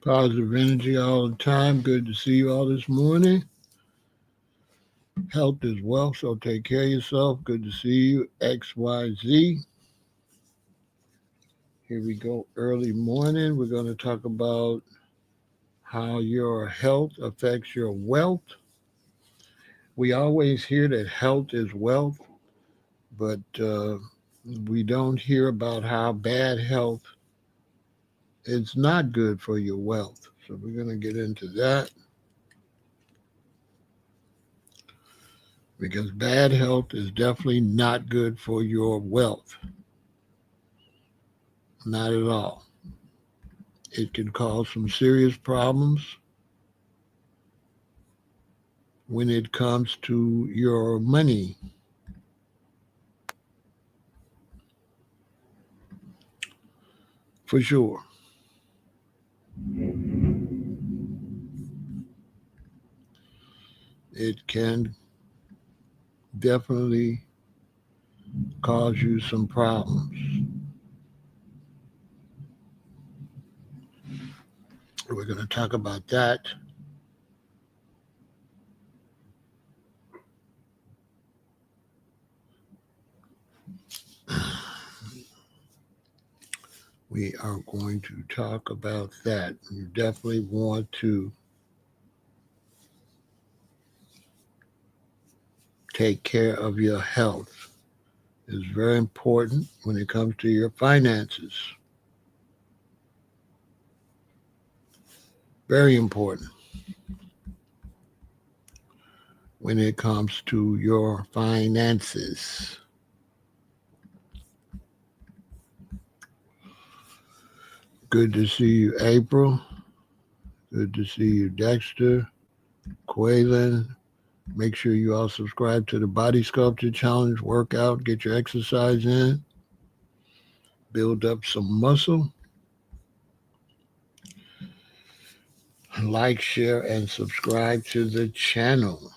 Positive energy all the time. Good to see you all this morning. Health is wealth, so take care of yourself. Good to see you. XYZ. Here we go. Early morning. We're going to talk about how your health affects your wealth. We always hear that health is wealth, but we don't hear about how bad health is not good for your wealth. So we're going to get into that. Because bad health is definitely not good for your wealth. Not at all. It can cause some serious problems when it comes to your money. For sure. It can definitely cause you some problems. We're going to talk about that. We are going to talk about that. You definitely want to take care of your health. It's very important when it comes to your finances. Very important when it comes to your finances. Good to see you, April. Good to see you, Dexter, Quaylen. Make sure you all subscribe to the Body Sculpture Challenge workout. Get your exercise in. Build up some muscle. Like, share, and subscribe to the channel.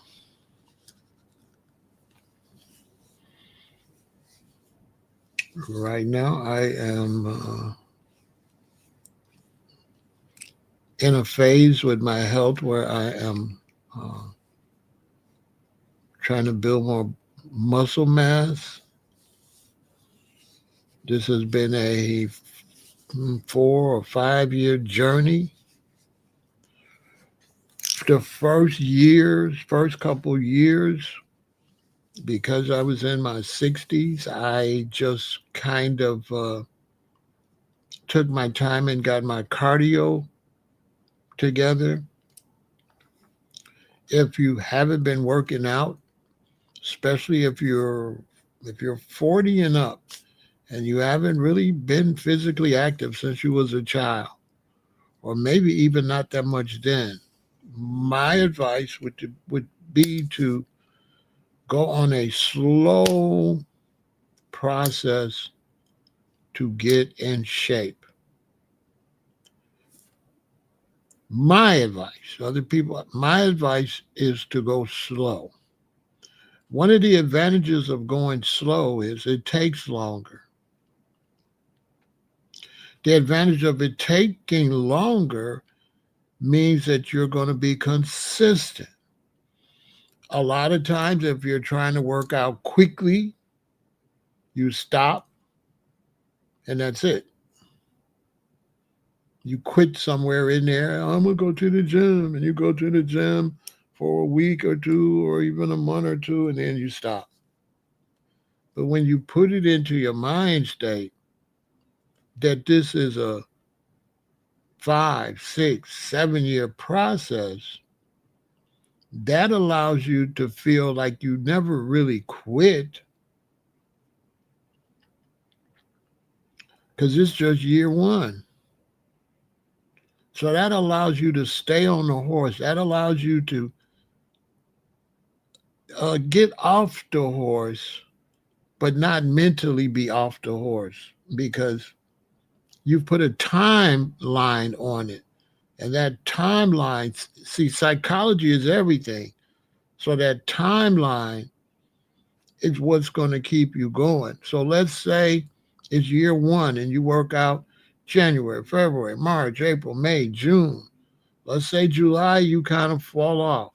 Right now, I am in a phase with my health where I am trying to build more muscle mass. This has been a 4 or 5 year journey. The first couple years, because I was in my 60s, I just kind of took my time and got my cardio together. If you haven't been working out, especially if you're 40 and up and you haven't really been physically active since you was a child, or maybe even not that much then, my advice would be to go on a slow process to get in shape. My advice is to go slow. One of the advantages of going slow is it takes longer. The advantage of it taking longer means that you're going to be consistent. A lot of times, if you're trying to work out quickly, you stop and that's it. You quit somewhere in there. I'm going to go to the gym. And you go to the gym for a week or two or even a month or two, and then you stop. But when you put it into your mind state that this is a 5, 6, 7 year process, that allows you to feel like you never really quit, because it's just year one. So that allows you to stay on the horse. That allows you to get off the horse, but not mentally be off the horse, because you've put a timeline on it. And that timeline, see, psychology is everything. So that timeline is what's going to keep you going. So let's say it's year one and you work out January, February, March, April, May, June. Let's say July, you kind of fall off.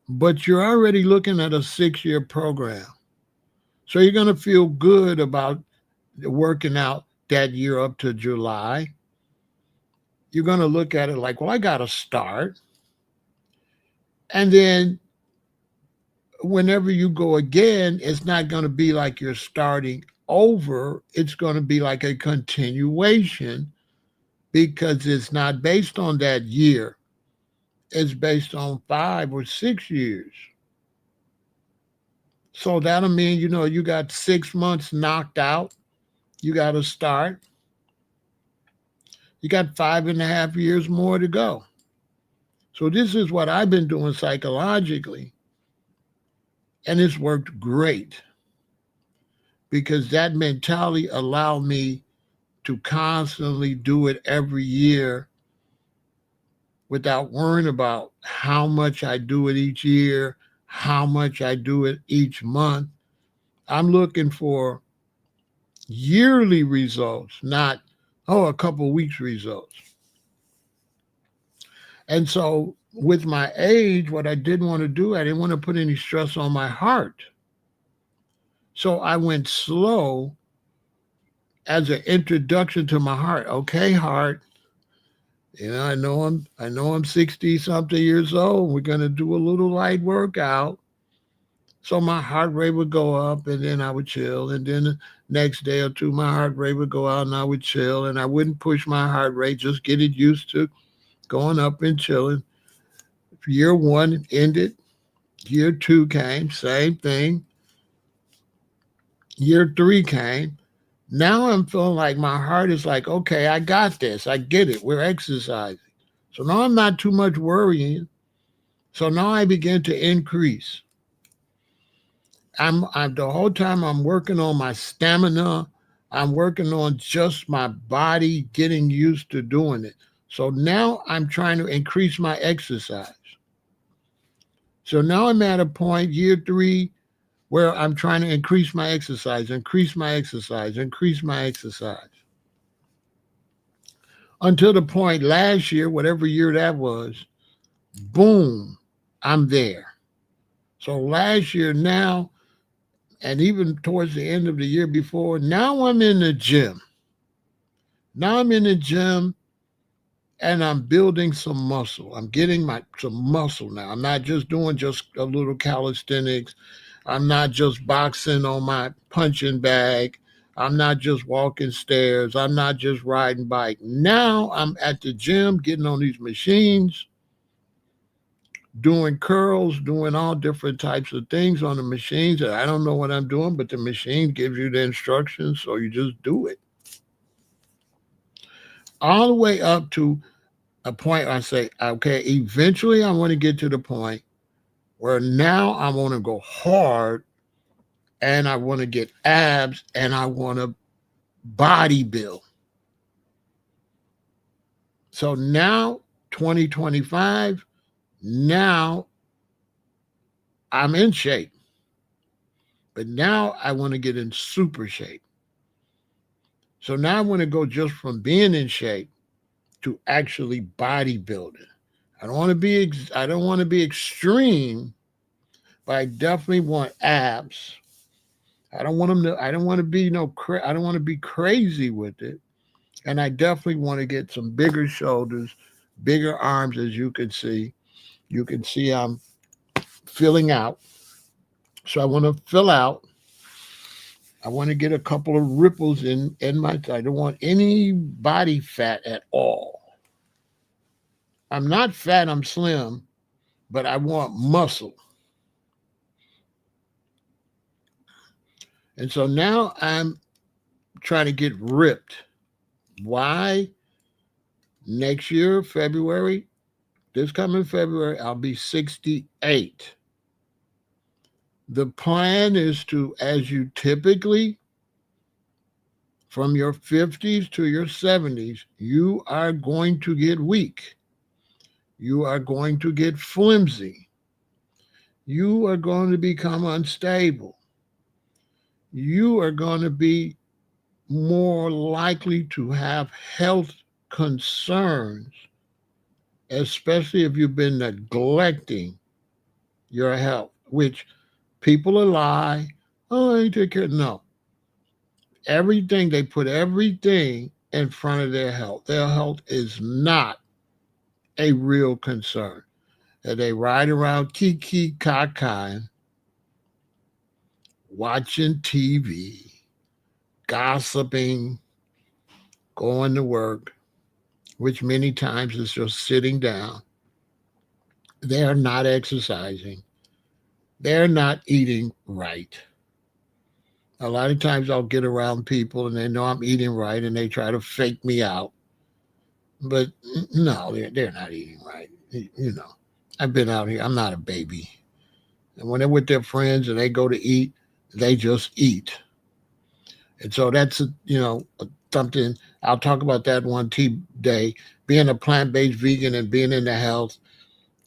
But you're already looking at a 6-year program. So you're going to feel good about working out that year up to July. You're going to look at it like, well, I got to start. And then whenever you go again, it's not going to be like you're starting over. It's going to be like a continuation because it's not based on that year. It's based on 5 or 6 years. So that'll mean, you got 6 months knocked out. You got to start. You got 5.5 years more to go. So this is what I've been doing psychologically. And it's worked great because that mentality allowed me to constantly do it every year without worrying about how much I do it each year, how much I do it each month. I'm looking for yearly results, not, a couple weeks results. And so with my age, what I didn't want to do, I didn't want to put any stress on my heart. So I went slow as an introduction to my heart. Okay, heart, I know I'm 60 something years old. We're going to do a little light workout. So my heart rate would go up and then I would chill. And then the next day or two, my heart rate would go out and I would chill. And I wouldn't push my heart rate, just get it used to going up and chilling. Year 1 ended. Year 2 came, same thing. Year 3 came. Now I'm feeling like my heart is like, okay, I got this. I get it. We're exercising. So now I'm not too much worrying. So now I begin to increase. I'm the whole time I'm working on my stamina. I'm working on just my body getting used to doing it. So now I'm trying to increase my exercise. So now I'm at a point, year 3, where I'm trying to increase my exercise, increase my exercise, increase my exercise. Until the point last year, whatever year that was, boom, I'm there. So last year now, and even towards the end of the year before, now I'm in the gym. Now I'm in the gym and I'm building some muscle. I'm getting some muscle now. I'm not just doing just a little calisthenics. I'm not just boxing on my punching bag. I'm not just walking stairs. I'm not just riding bike. Now I'm at the gym getting on these machines, doing curls, doing all different types of things on the machines. I don't know what I'm doing, but the machine gives you the instructions, so you just do it. All the way up to a point I say, okay, eventually I want to get to the point where now I want to go hard and I want to get abs and I want to body build. So now 2025, now I'm in shape. But now I want to get in super shape. So now I want to go just from being in shape to actually bodybuilding. I don't want to be extreme, but I definitely want abs. I don't want to be I don't want to be crazy with it. And I definitely want to get some bigger shoulders, bigger arms, as you can see. You can see I'm filling out. So I want to fill out. I want to get a couple of ripples in my, I don't want any body fat at all. I'm not fat, I'm slim, but I want muscle. And so now I'm trying to get ripped. Why? Next year, February, this coming February, I'll be 68. The plan is to, as you typically, from your 50s to your 70s, you are going to get weak. You are going to get flimsy. You are going to become unstable. You are going to be more likely to have health concerns, especially if you've been neglecting your health, which people will lie. Oh, I take care. No, everything they put everything in front of their health. Their health is not a real concern. And they ride around kiki kaka, watching TV, gossiping, going to work, which many times is just sitting down. They are not exercising. They're not eating right. A lot of times I'll get around people and they know I'm eating right and they try to fake me out. But no, they're not eating right. You know, I've been out here. I'm not a baby. And when they're with their friends and they go to eat, they just eat. And so that's, something I'll talk about that one day. Being a plant based vegan and being in the health,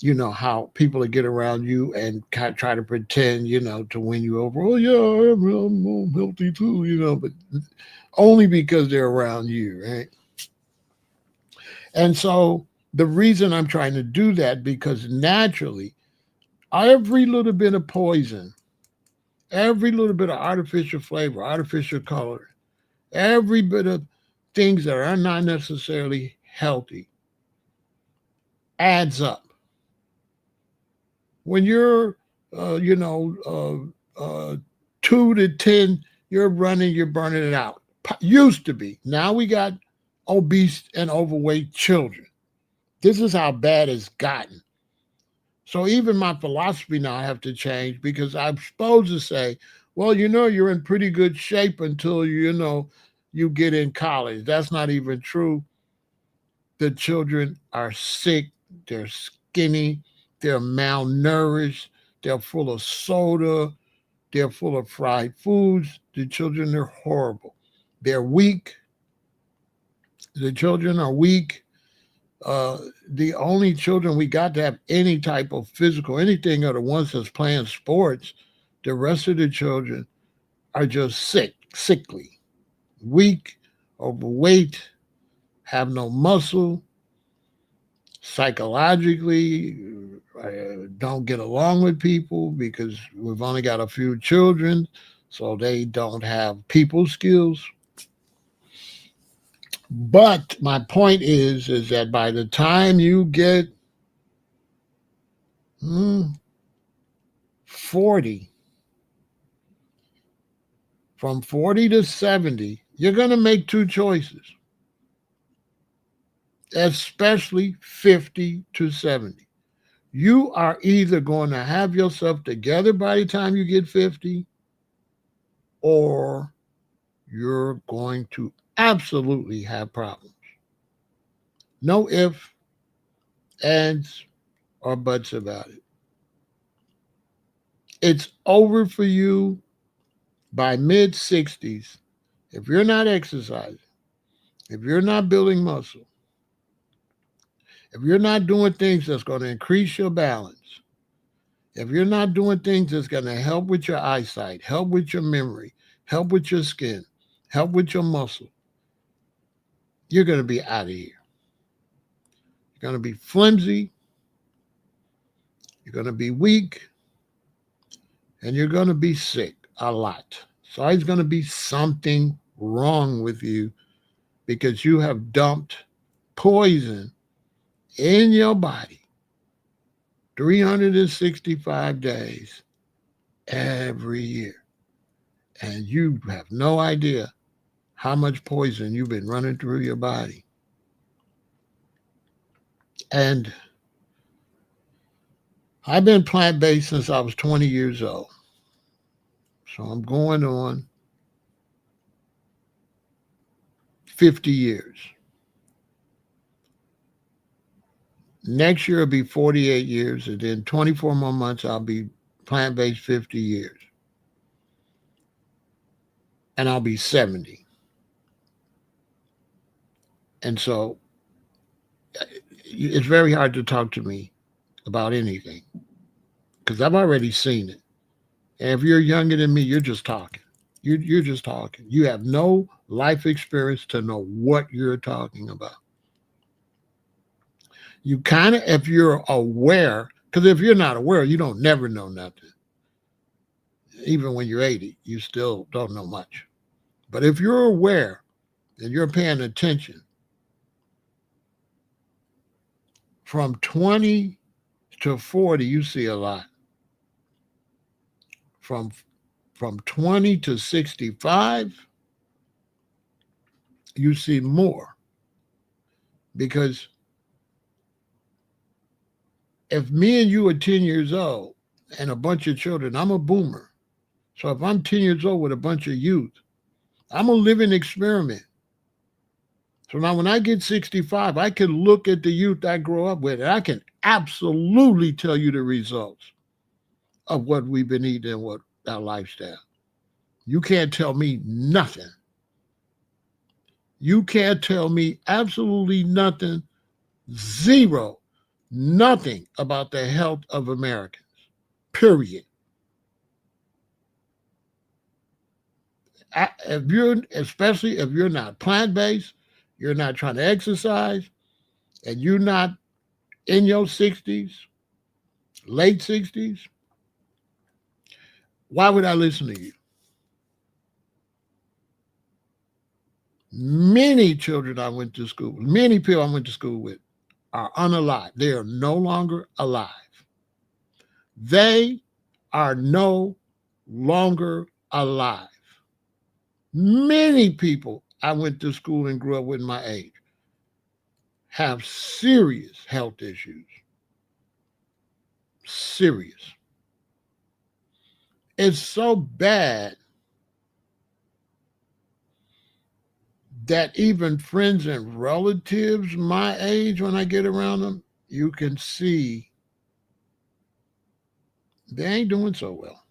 how people will get around you and try to pretend, to win you over. Oh, yeah, I'm healthy too, but only because they're around you, right? And so the reason I'm trying to do that, because naturally, every little bit of poison, every little bit of artificial flavor, artificial color, every bit of things that are not necessarily healthy adds up. When you're, uh, you know, uh, 2 to 10, you're running, you're burning it out. Used to be. Now we got obese and overweight children. This is how bad it's gotten. So even my philosophy now I have to change, because I'm supposed to say, well, you're in pretty good shape until you get in college. That's not even true. The children are sick, they're skinny, they're malnourished, they're full of soda, they're full of fried foods. The children are horrible. They're weak. The children are weak. The only children we got to have any type of physical anything are the ones that's playing sports. The rest of the children are just sickly, weak, overweight, have no muscle, psychologically, don't get along with people because we've only got a few children, so they don't have people skills. But my point is that by the time you get 40, from 40 to 70, you're going to make two choices, especially 50 to 70. You are either going to have yourself together by the time you get 50, or you're going to absolutely have problems. No ifs, ands, or buts about it. It's over for you by mid 60s if you're not exercising, if you're not building muscle, if you're not doing things that's going to increase your balance, if you're not doing things that's going to help with your eyesight, help with your memory, help with your skin, help with your muscle, you're going to be out of here. You're going to be flimsy, you're going to be weak, and you're going to be sick a lot. So there's going to be something wrong with you because you have dumped poison in your body 365 days every year. And you have no idea how much poison you've been running through your body. And I've been plant based since I was 20 years old. So I'm going on 50 years. Next year will be 48 years, and then 24 more months I'll be plant based 50 years. And I'll be 70. And so it's very hard to talk to me about anything because I've already seen it. And if you're younger than me, you're just talking. You're just talking. You have no life experience to know what you're talking about. You kind of, if you're aware, because if you're not aware, you don't never know nothing. Even when you're 80, you still don't know much. But if you're aware and you're paying attention, from 20 to 40, you see a lot. From from 20 to 65, you see more. Because if me and you are 10 years old and a bunch of children, I'm a boomer. So if I'm 10 years old with a bunch of youth, I'm a living experiment. So now when I get 65, I can look at the youth I grew up with and I can absolutely tell you the results of what we've been eating and what our lifestyle. You can't tell me nothing. You can't tell me absolutely nothing, zero, nothing about the health of Americans, period. If you're, especially if you're not plant-based, you're not trying to exercise, and you're not in your 60s, late 60s, why would I listen to you? Many children I went to school, many people I went to school with are unalive. They are no longer alive. They are no longer alive. Many people I went to school and grew up with my age have serious health issues. Serious. It's so bad that even friends and relatives my age, when I get around them, you can see they ain't doing so well.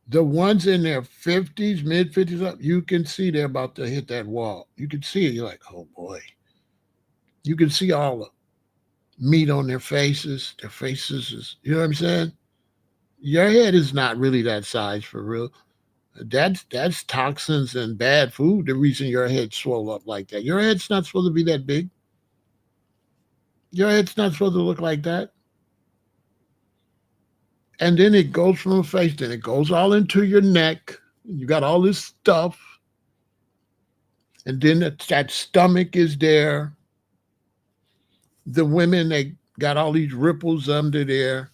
The ones in their 50s, mid 50s up, you can see they're about to hit that wall. You can see it. You're like, oh boy. You can see all the meat on their faces. Their faces is, you know what I'm saying? Your head is not really that size for real. That's toxins and bad food. The reason your head swell up like that. Your head's not supposed to be that big. Your head's not supposed to look like that. And then it goes from the face, then it goes all into your neck. You got all this stuff. And then that stomach is there. The women, they got all these ripples under there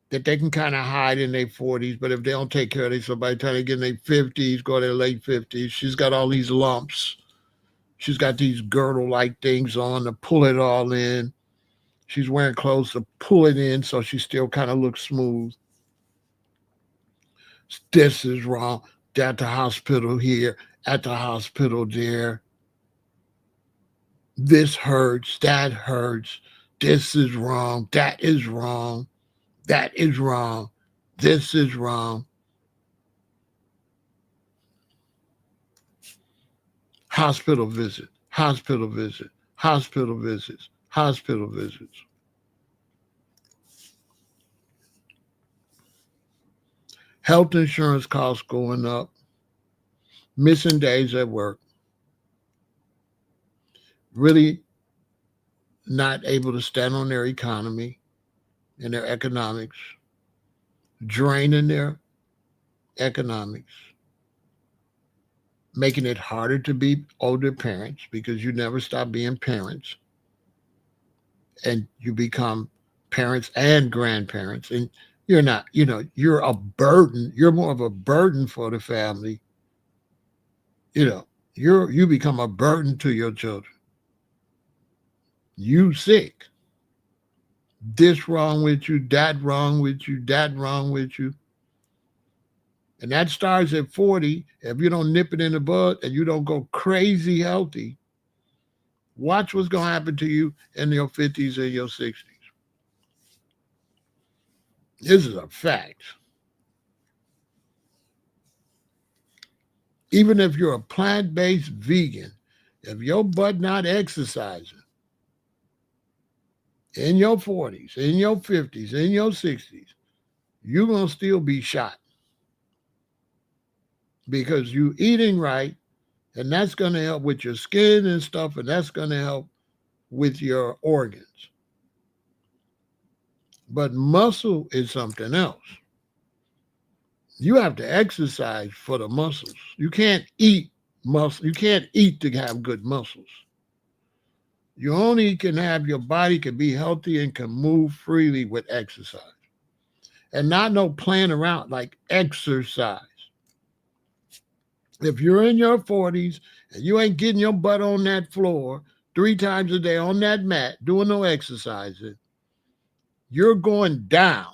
that they can kind of hide in their 40s. But if they don't take care of themselves, by the time they get in their 50s, go to their late 50s, she's got all these lumps. She's got these girdle-like things on to pull it all in. She's wearing clothes to pull it in so she still kind of looks smooth. This is wrong. At the hospital here, at the hospital there. This hurts, that hurts. This is wrong, that is wrong. That is wrong. This is wrong. Hospital visit, hospital visit, hospital visits, hospital visits. Health insurance costs going up. Missing days at work. Really not able to stand on their economy and their economics. Draining their economics. Making it harder to be older parents because you never stop being parents. And you become parents and grandparents. And you're not, you're a burden. You're more of a burden for the family. You become a burden to your children. You sick. This wrong with you, that wrong with you, that wrong with you. And that starts at 40. If you don't nip it in the bud and you don't go crazy healthy, watch what's going to happen to you in your 50s and your 60s. This is a fact. Even if you're a plant-based vegan, if your butt not exercising in your 40s, in your 50s, in your 60s, you're going to still be shot because you're eating right, and that's going to help with your skin and stuff, and that's going to help with your organs. But muscle is something else. You have to exercise for the muscles. You can't eat muscle. You can't eat to have good muscles. You only can have your body can be healthy and can move freely with exercise. And not no playing around, like exercise. If you're in your 40s and you ain't getting your butt on that floor 3 times a day on that mat doing no exercising, you're going down.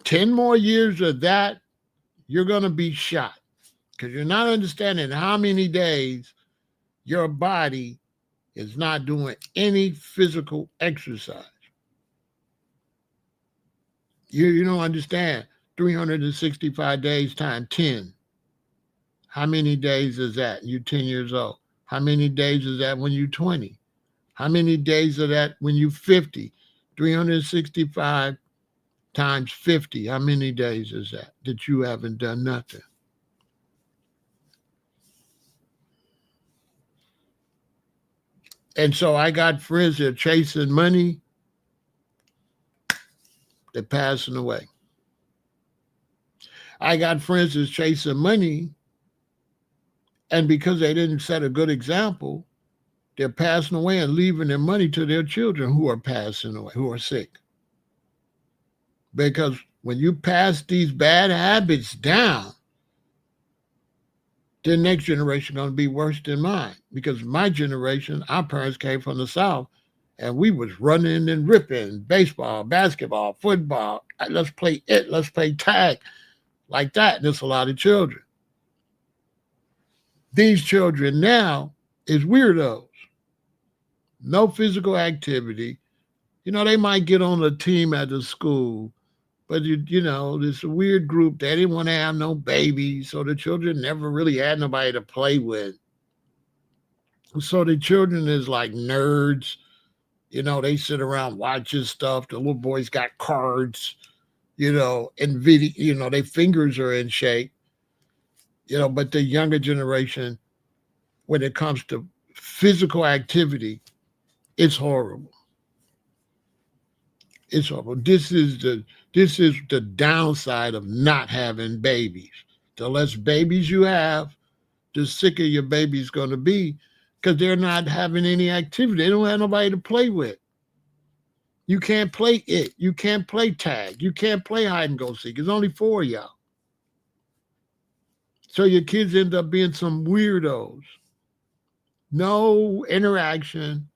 10 more years of that, you're going to be shot because you're not understanding how many days your body is not doing any physical exercise. You don't understand. 365 days times 10. How many days is that? You're 10 years old. How many days is that when you're 20? How many days of that when you're 50? 365 times 50. How many days is that you haven't done nothing? And so I got friends that are chasing money. They're passing away. I got friends that's chasing money, and because they didn't set a good example, they're passing away and leaving their money to their children who are passing away, who are sick. Because when you pass these bad habits down, the next generation is going to be worse than mine. Because my generation, our parents came from the South, and we was running and ripping, baseball, basketball, football. Let's play it. Let's play tag, like that. And there's a lot of children. These children now is weirdos. No physical activity. They might get on a team at the school, but this weird group. They didn't want to have no babies, so the children never really had nobody to play with. So the children is like nerds. They sit around watching stuff. The little boys got cards, and video, their fingers are in shape. But the younger generation, when it comes to physical activity, it's horrible. It's horrible. This is the downside of not having babies. The less babies you have, the sicker your baby's going to be because they're not having any activity. They don't have nobody to play with. You can't play it. You can't play tag. You can't play hide and go seek. There's only 4 of y'all. So your kids end up being some weirdos. No interaction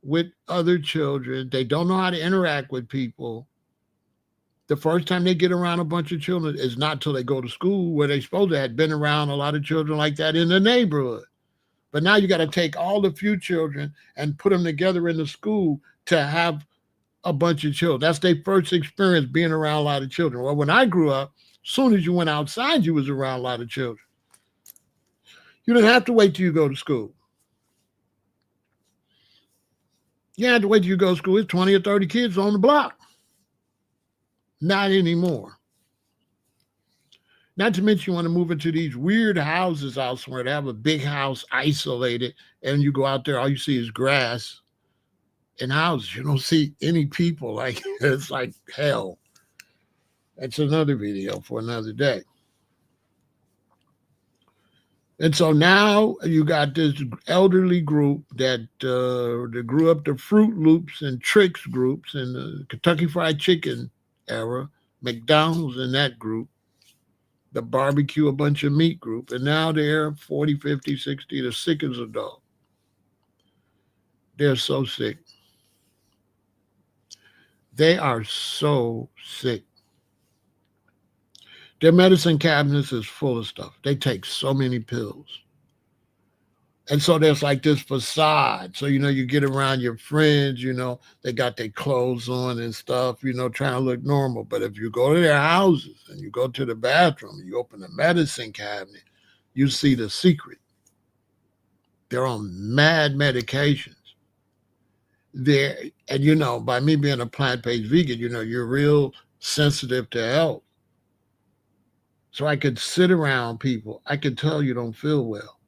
with other children. They don't know how to interact with people. The first time they get around a bunch of children is not till they go to school, where they supposed to have been around a lot of children like that in the neighborhood. But now you got to take all the few children and put them together in the school to have a bunch of children. That's their first experience being around a lot of children. Well, when I grew up, as soon as you went outside, you was around a lot of children. You didn't have to wait till you go to school. You had to wait till you go to school. It's 20 or 30 kids on the block. Not anymore. Not to mention you want to move into these weird houses out somewhere. They have a big house isolated, and you go out there, all you see is grass and houses. You don't see any people. Like, it's like hell. That's another video for another day. And so now you got this elderly group that grew up the Fruit Loops and Tricks groups and the Kentucky Fried Chicken era, McDonald's in that group, the barbecue a bunch of meat group, and now they're 40, 50, 60, the sick as a dog. They're so sick. They are so sick. Their medicine cabinets is full of stuff. They take so many pills. And so there's like this facade. So, you get around your friends, they got their clothes on and stuff, trying to look normal. But if you go to their houses and you go to the bathroom, you open the medicine cabinet, you see the secret. They're on mad medications. there, and by me being a plant-based vegan, you're real sensitive to health. So I could sit around people. I could tell you don't feel well,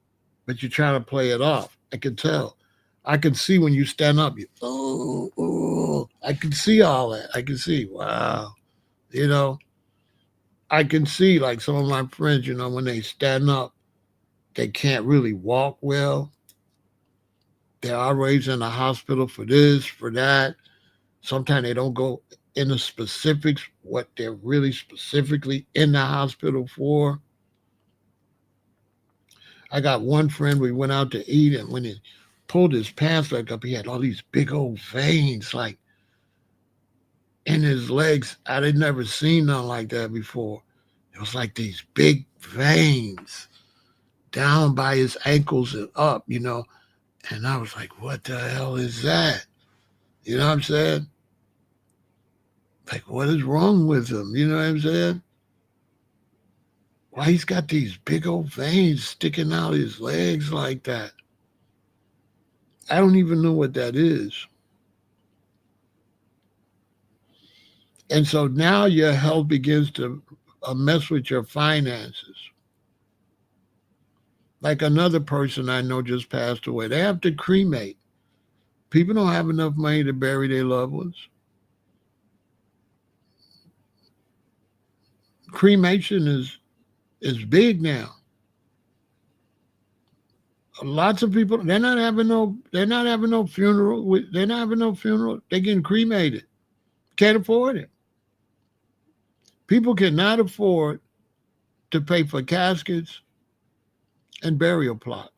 but you're trying to play it off. I could tell. I can see when you stand up, you, oh, I can see all that. I can see, wow. You know, I can see like some of my friends, when they stand up, they can't really walk well. They're always in the hospital for this, for that. Sometimes they don't go into specifics, what they're really specifically in the hospital for. I got one friend, we went out to eat, and when he pulled his pants back up, he had all these big old veins like in his legs. I had never seen nothing like that before. It was like these big veins down by his ankles and up. And I was like, what the hell is that? You know what I'm saying? Like, what is wrong with him? You know what I'm saying? Why he's got these big old veins sticking out his legs like that? I don't even know what that is. And so now your health begins to mess with your finances. Like another person I know just passed away. They have to cremate. People don't have enough money to bury their loved ones. Cremation is big now. Lots of people they're not having no funeral. They're not having no funeral. They're getting cremated. Can't afford it. People cannot afford to pay for caskets and burial plots.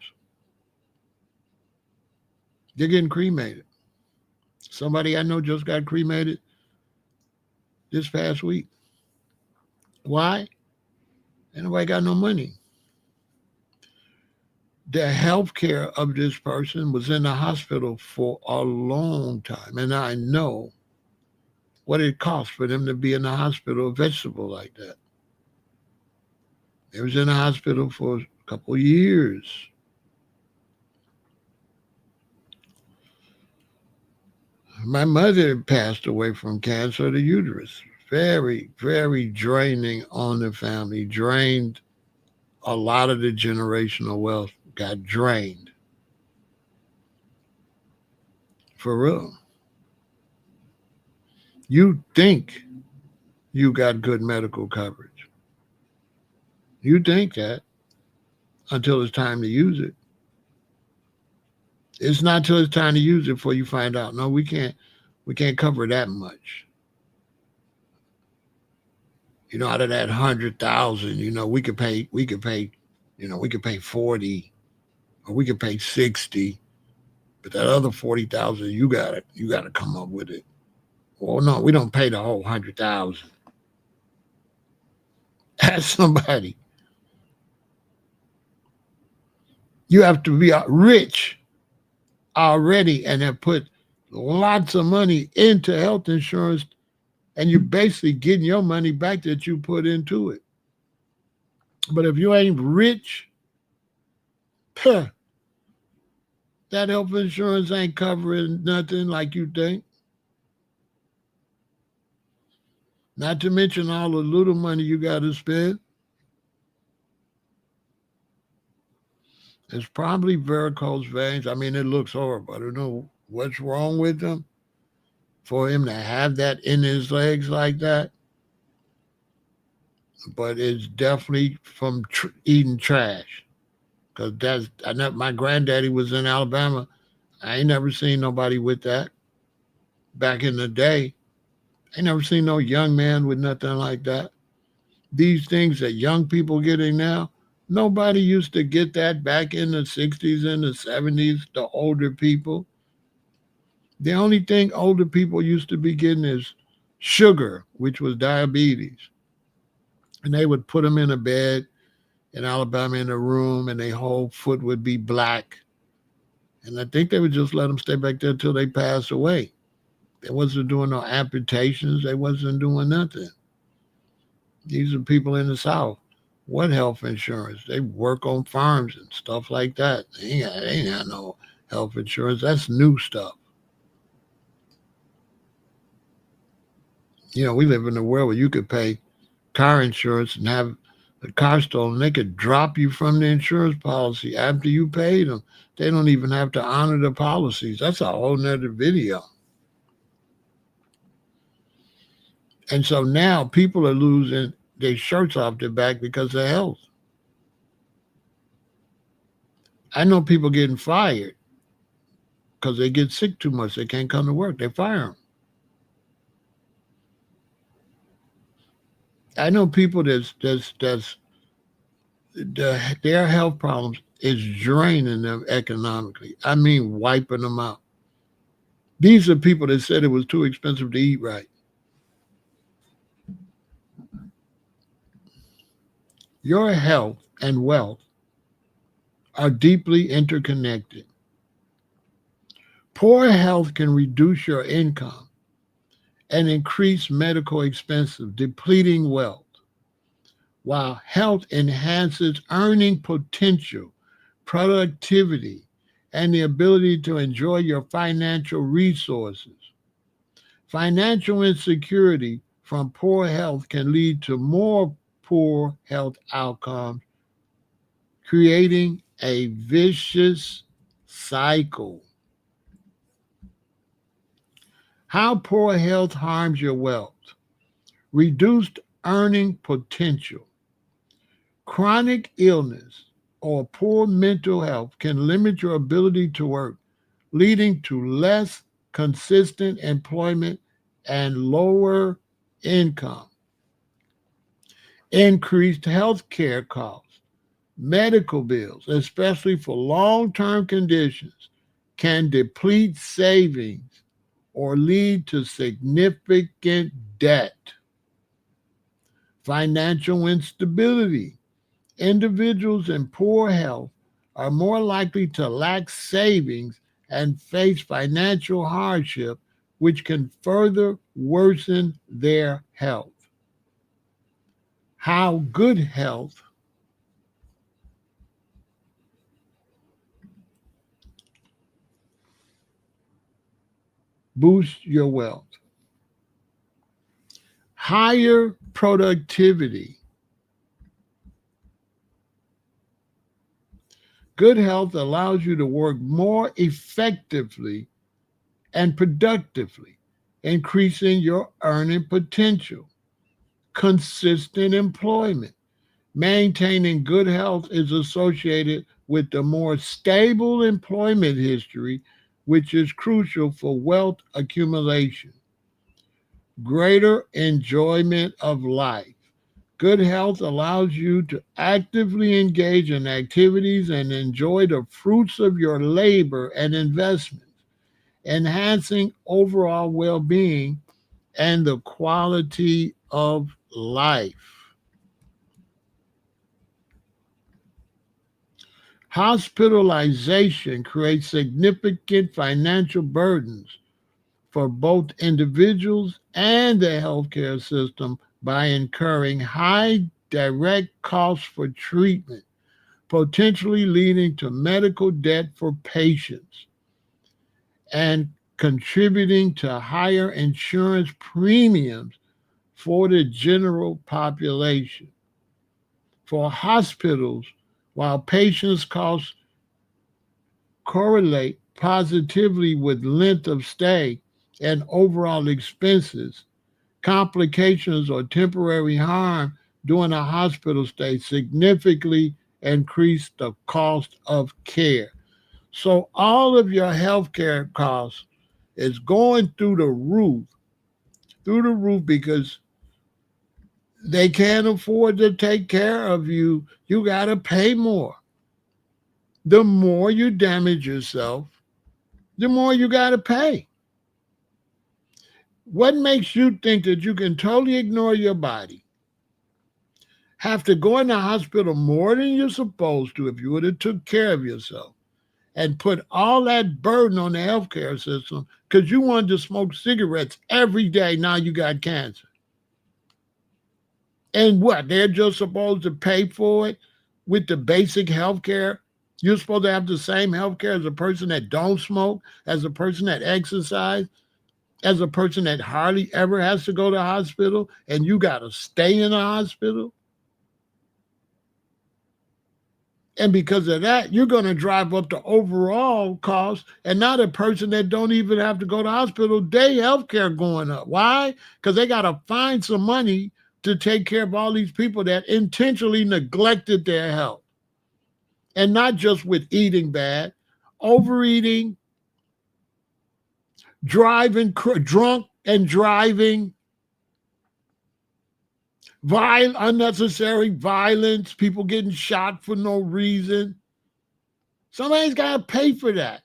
They're getting cremated. Somebody I know just got cremated this past week. Why? Ain't nobody got no money. The health care of this person was in the hospital for a long time. And I know what it costs for them to be in the hospital, a vegetable like that. They was in the hospital for a couple of years. My mother passed away from cancer of the uterus. Very, very draining on the family. Drained a lot of the generational wealth. Got drained. For real. You think you got good medical coverage. You think that until it's time to use it. It's not till it's time to use it before you find out. No, we can't cover that much. Out of that 100,000, we could pay 40, or we could pay 60, but that other 40,000, you gotta come up with it. Well, no, we don't pay the whole 100,000. Ask somebody. You have to be rich already and have put lots of money into health insurance, and you're basically getting your money back that you put into it. But if you ain't rich, that health insurance ain't covering nothing like you think. Not to mention all the little money you got to spend. It's probably varicose veins. I mean, it looks horrible. I don't know what's wrong with him for him to have that in his legs like that. But it's definitely from eating trash. Because I know my granddaddy was in Alabama. I ain't never seen nobody with that back in the day. I ain't never seen no young man with nothing like that. These things that young people getting now, nobody used to get that back in the 60s and the 70s, the older people. The only thing older people used to be getting is sugar, which was diabetes. And they would put them in a bed in Alabama in a room, and their whole foot would be black. And I think they would just let them stay back there until they passed away. They wasn't doing no amputations. They wasn't doing nothing. These are people in the South. What health insurance? They work on farms and stuff like that. They ain't got no health insurance. That's new stuff. We live in a world where you could pay car insurance and have the car stolen. They could drop you from the insurance policy after you paid them. They don't even have to honor the policies. That's a whole nother video. And so now people are losing their shirts off their back because of health. I know people getting fired because they get sick too much. They can't come to work. They fire them. I know people their health problems is draining them economically. I mean, wiping them out. These are people that said it was too expensive to eat right. Your health and wealth are deeply interconnected. Poor health can reduce your income and increase medical expenses, depleting wealth, while health enhances earning potential, productivity, and the ability to enjoy your financial resources. Financial insecurity from poor health can lead to more poor health outcomes, creating a vicious cycle. How poor health harms your wealth. Reduced earning potential. Chronic illness or poor mental health can limit your ability to work, leading to less consistent employment and lower income. Increased health care costs. Medical bills, especially for long-term conditions, can deplete savings or lead to significant debt. Financial instability. Individuals in poor health are more likely to lack savings and face financial hardship, which can further worsen their health. How good health boosts your wealth. Higher productivity. Good health allows you to work more effectively and productively, increasing your earning potential. Consistent employment. Maintaining good health is associated with a more stable employment history, which is crucial for wealth accumulation. Greater enjoyment of life. Good health allows you to actively engage in activities and enjoy the fruits of your labor and investments, enhancing overall well being and the quality of life. Hospitalization creates significant financial burdens for both individuals and the healthcare system by incurring high direct costs for treatment, potentially leading to medical debt for patients and contributing to higher insurance premiums for the general population. For hospitals, while patients' costs correlate positively with length of stay and overall expenses, complications or temporary harm during a hospital stay significantly increase the cost of care. So all of your healthcare costs is going through the roof because they can't afford to take care of you. You got to pay more. The more you damage yourself, the more you got to pay. What makes you think that you can totally ignore your body, have to go in the hospital more than you're supposed to if you would have took care of yourself, and put all that burden on the healthcare system because you wanted to smoke cigarettes every day? Now you got cancer. And what? They're just supposed to pay for it with the basic healthcare? You're supposed to have the same healthcare as a person that don't smoke, as a person that exercise. as a person that hardly ever has to go to the hospital and you got to stay in the hospital. And because of that, you're going to drive up the overall cost. And not a person that don't even have to go to the hospital, their healthcare going up. Why? Because they got to find some money to take care of all these people that intentionally neglected their health. And not just with eating bad, overeating, driving, drunk and driving, unnecessary violence, people getting shot for no reason. Somebody's got to pay for that.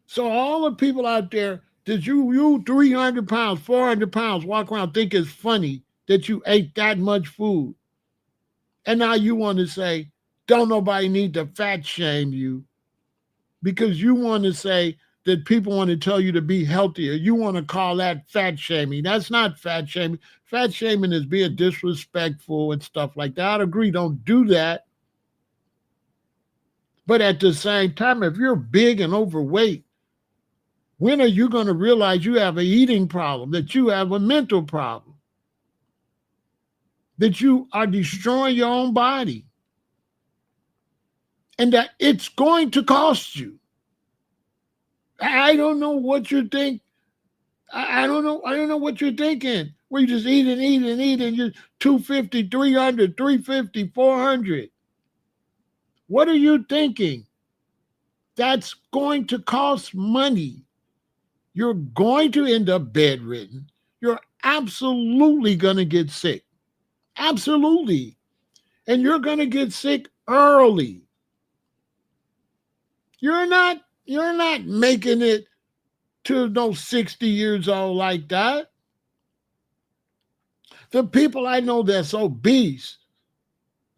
So all the people out there that you 300 pounds, 400 pounds, walk around think it's funny that you ate that much food. And now you want to say, don't nobody need to fat shame you because you want to say that people want to tell you to be healthier. You want to call that fat shaming. That's not fat shaming. Fat shaming is being disrespectful and stuff like that. I'd agree, don't do that. But at the same time, if you're big and overweight, when are you going to realize you have an eating problem, that you have a mental problem, that you are destroying your own body, and that it's going to cost you? I don't know what you think. I don't know. I don't know what you're thinking. Where you just eat and eat and eat and you're 250, 300, 350, 400. What are you thinking? That's going to cost money. You're going to end up bedridden. You're absolutely going to get sick. Absolutely. And you're going to get sick early. You're not making it to no 60 years old like that. The people I know that's obese,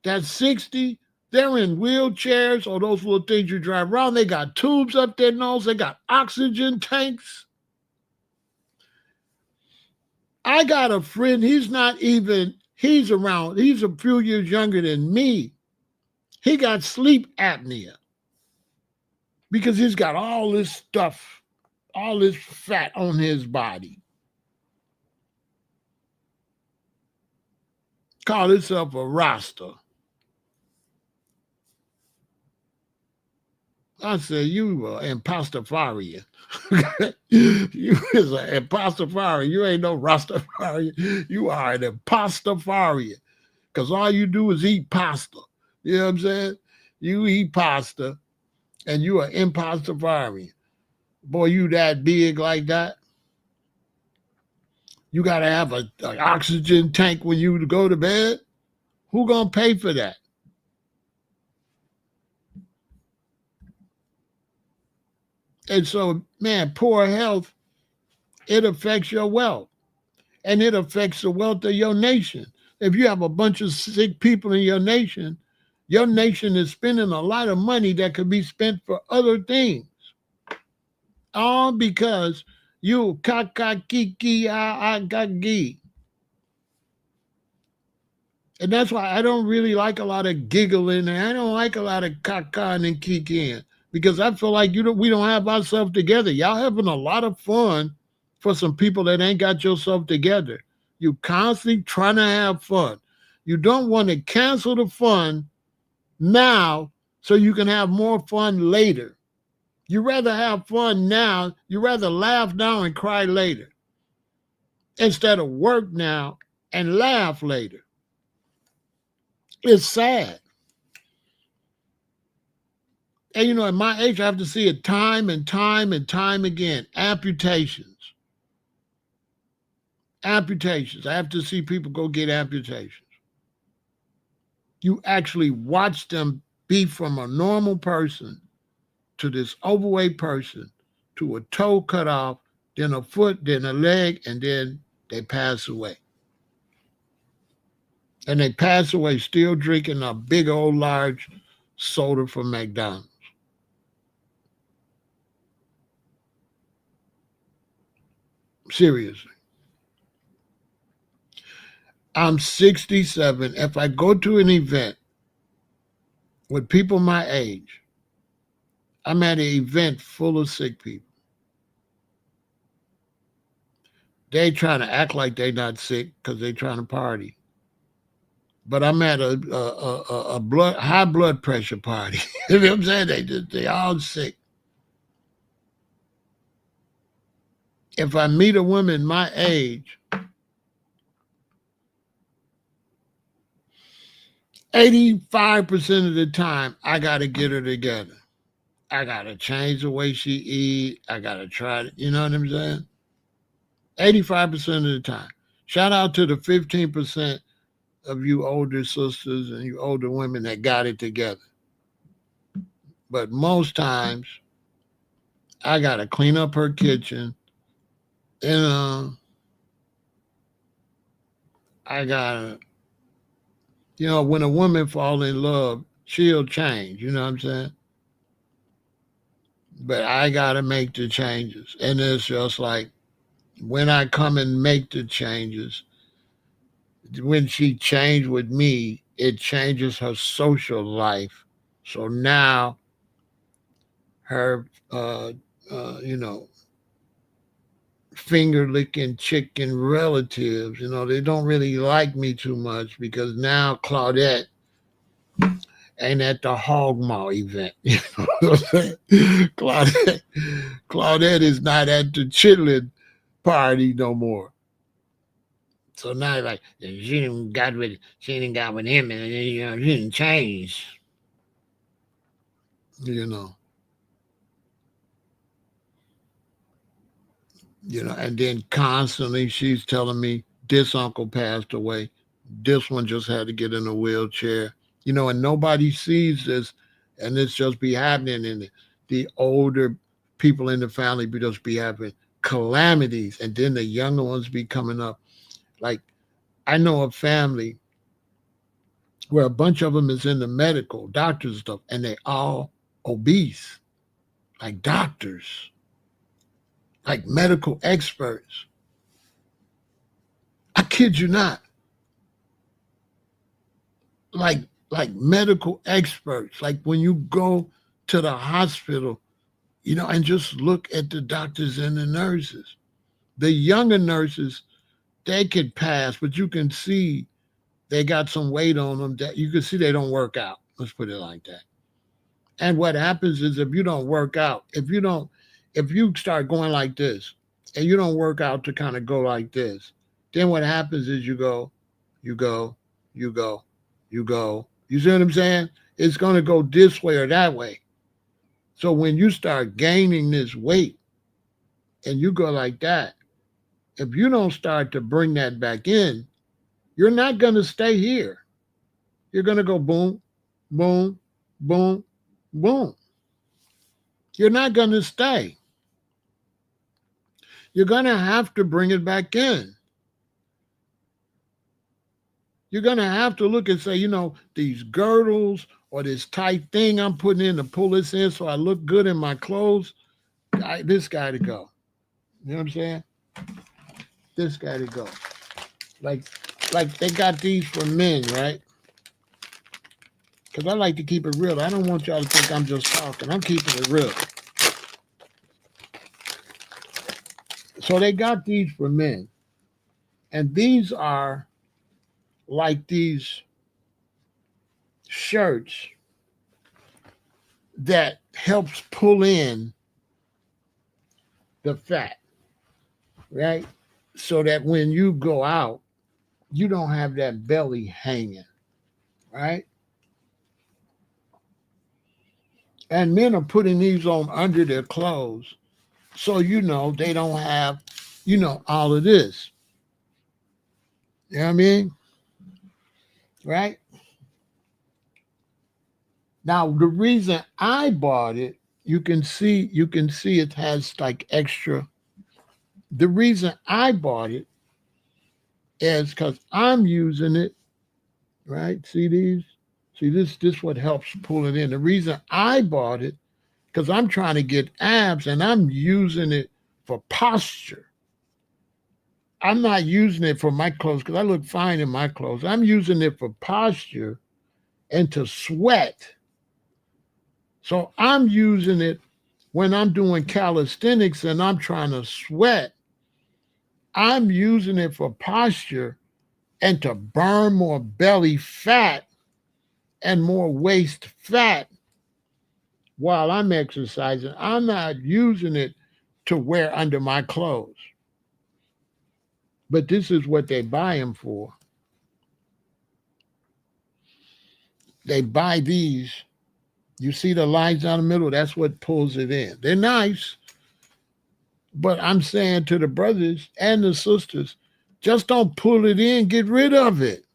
that's 60, they're in wheelchairs or those little things you drive around. They got tubes up their nose. They got oxygen tanks. I got a friend, he's around, he's a few years younger than me. He got sleep apnea because he's got all this stuff, all this fat on his body. Call himself a Rasta. I said, you impostafarian. You is an impostafarian. You ain't no Rastafarian. You are an impostafarian. Because all you do is eat pasta. You know what I'm saying? You eat pasta and you are impostafarian. Boy, you that big like that? You got to have an oxygen tank when you go to bed? Who going to pay for that? And so, man, poor health, it affects your wealth. And it affects the wealth of your nation. If you have a bunch of sick people in your nation is spending a lot of money that could be spent for other things. All because you kakakiki. And that's why I don't really like a lot of giggling and I don't like a lot of kakan and kikiing because I feel like we don't have ourselves together. Y'all having a lot of fun for some people that ain't got yourself together. You constantly trying to have fun. You don't want to cancel the fun now so you can have more fun later. You rather have fun now. You rather laugh now and cry later instead of work now and laugh later. It's sad. And, at my age, I have to see it time and time and time again. Amputations. I have to see people go get amputations. You actually watch them be from a normal person to this overweight person to a toe cut off, then a foot, then a leg, and then they pass away. And they pass away still drinking a big old large soda from McDonald's. Seriously. I'm 67. If I go to an event with people my age, I'm at an event full of sick people. They trying to act like they not sick because they trying to party. But I'm at a blood high blood pressure party. You know what I'm saying? They all sick. If I meet a woman my age, 85% of the time I gotta get her together. I gotta change the way she eat. I gotta try to, you know what I'm saying? 85% of the time. Shout out to the 15% of you older sisters and you older women that got it together. But most times I gotta clean up her kitchen and I gotta, when a woman fall in love, she'll change, you know what I'm saying? But I gotta make the changes. And it's just like when I come and make the changes, when she changed with me, it changes her social life. So now her, you know, finger licking chicken relatives, they don't really like me too much because now Claudette ain't at the Hog Maw event. You know what I'm saying? Claudette, Claudette is not at the chitlin party no more. So now, like, she didn't got with him, and she didn't change. You know, and then constantly she's telling me this uncle passed away, this one just had to get in a wheelchair, and nobody sees this, and this just be happening in the older people in the family be just be having calamities, and then the younger ones be coming up. Like I know a family where a bunch of them is in the medical doctors and stuff, and they all obese, like doctors, like medical experts. I kid you not, like like medical experts. Like when you go to the hospital, and just look at the doctors and the nurses. The younger nurses, they could pass, but you can see they got some weight on them that you can see they don't work out. Let's put it like that. And what happens is if you don't work out, if you start going like this and you don't work out to kind of go like this, then what happens is you go, you go, you go. You see what I'm saying? It's going to go this way or that way. So when you start gaining this weight and you go like that, if you don't start to bring that back in, you're not going to stay here. You're going to go boom, boom, boom, boom. You're not going to stay. You're going to have to bring it back in. You're going to have to look and say, these girdles or this tight thing I'm putting in to pull this in so I look good in my clothes, this got to go. You know what I'm saying? This got to go. Like they got these for men, right? Because I like to keep it real. I don't want y'all to think I'm just talking. I'm keeping it real. So they got these for men. And these are like these shirts that helps pull in the fat, right? So that when you go out, you don't have that belly hanging, right? And men are putting these on under their clothes. So, they don't have, all of this. You know what I mean? Right? Now, the reason I bought it, you can see it has like extra. The reason I bought it is because I'm using it, right? See these? See this what helps pull it in. The reason I bought it, because I'm trying to get abs and I'm using it for posture. I'm not using it for my clothes because I look fine in my clothes. I'm using it for posture and to sweat So I'm using it when I'm doing calisthenics and I'm trying to sweat. I'm using it for posture and to burn more belly fat and more waist fat while I'm exercising. I'm not using it to wear under my clothes. But this is what they buy them for. They buy these. You see the lines down the middle? That's what pulls it in. They're nice, but I'm saying to the brothers and the sisters, just don't pull it in. Get rid of it.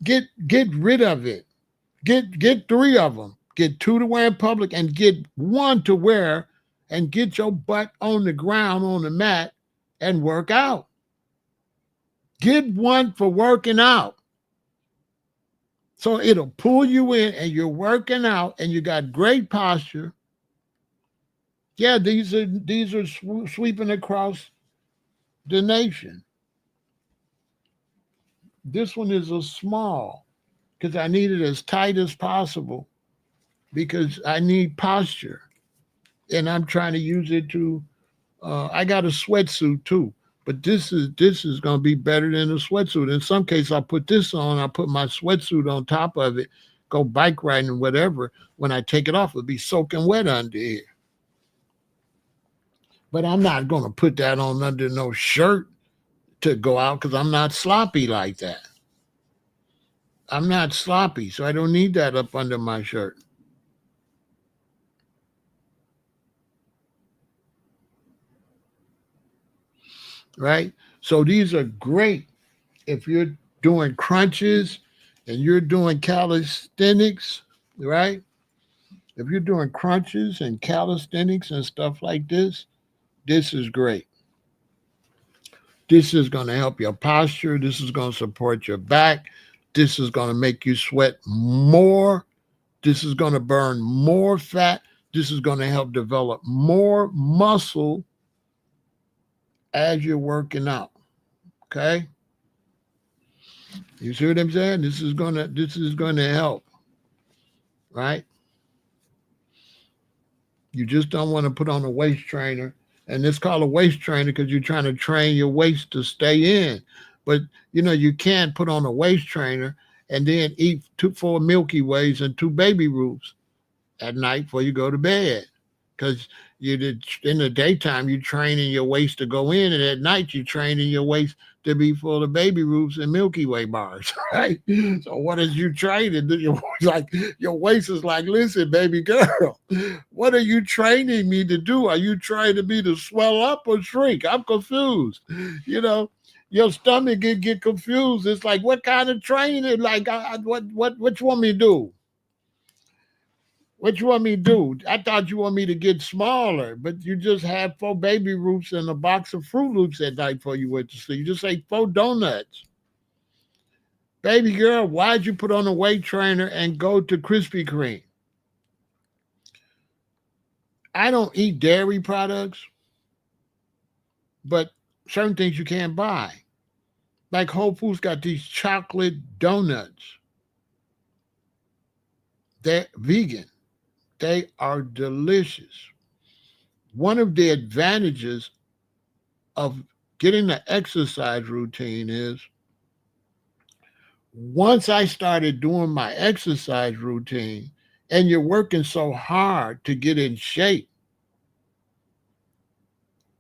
Get rid of it. Get 3 of them. Get 2 to wear in public and get 1 to wear and get your butt on the ground on the mat and work out. Get 1 for working out. So it'll pull you in and you're working out and you got great posture. Yeah, these are sweeping across the nation. This one is a small because I need it as tight as possible because I need posture. And I'm trying to use it to, I got a sweatsuit too. But this is going to be better than a sweatsuit. In some cases, I put this on, I put my sweatsuit on top of it, go bike riding and whatever. When I take it off, it'll be soaking wet under here. But I'm not going to put that on under no shirt to go out because I'm not sloppy like that. I'm not sloppy, so I don't need that up under my shirt. Right? So these are great if you're doing crunches and you're doing calisthenics, right? If you're doing crunches and calisthenics and stuff like this is great. This is going to help your posture. This is going to support your back. This is going to make you sweat more. This is going to burn more fat. This is going to help develop more muscle as you're working out. Okay? You see what I'm saying? This is going to help. Right? You just don't want to put on a waist trainer. And it's called a waist trainer because you're trying to train your waist to stay in. But, you can't put on a waist trainer and then eat 4 Milky Ways and 2 Baby Ruths at night before you go to bed. Because in the daytime, you're training your waist to go in, and at night, you're training your waist to be full of Baby Ruths and Milky Way bars, right? So what is you training? Your waist is like, listen, baby girl, what are you training me to do? Are you training me to swell up or shrink? I'm confused. Your stomach get confused. It's like, what kind of training? Like, what you want me to do? What you want me to do? I thought you want me to get smaller, but you just had 4 Baby Ruths and a box of Fruit Loops at night before you went to sleep. You just ate 4 donuts. Baby girl, why'd you put on a weight trainer and go to Krispy Kreme? I don't eat dairy products, but certain things you can't buy. Like Whole Foods got these chocolate donuts. They're vegan. They are delicious. One of the advantages of getting the exercise routine is once I started doing my exercise routine and you're working so hard to get in shape,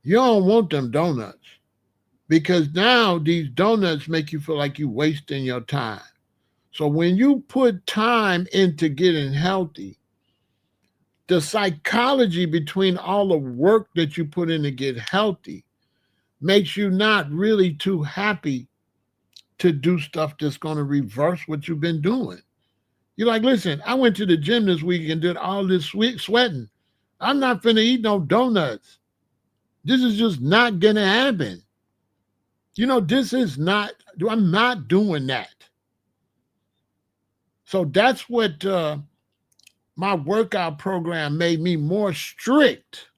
you don't want them donuts because now these donuts make you feel like you're wasting your time. So when you put time into getting healthy, the psychology between all the work that you put in to get healthy makes you not really too happy to do stuff that's going to reverse what you've been doing. You're like, listen, I went to the gym this week and did all this sweating. I'm not finna eat no donuts. This is just not going to happen. I'm not doing that. So that's what my workout program made me more strict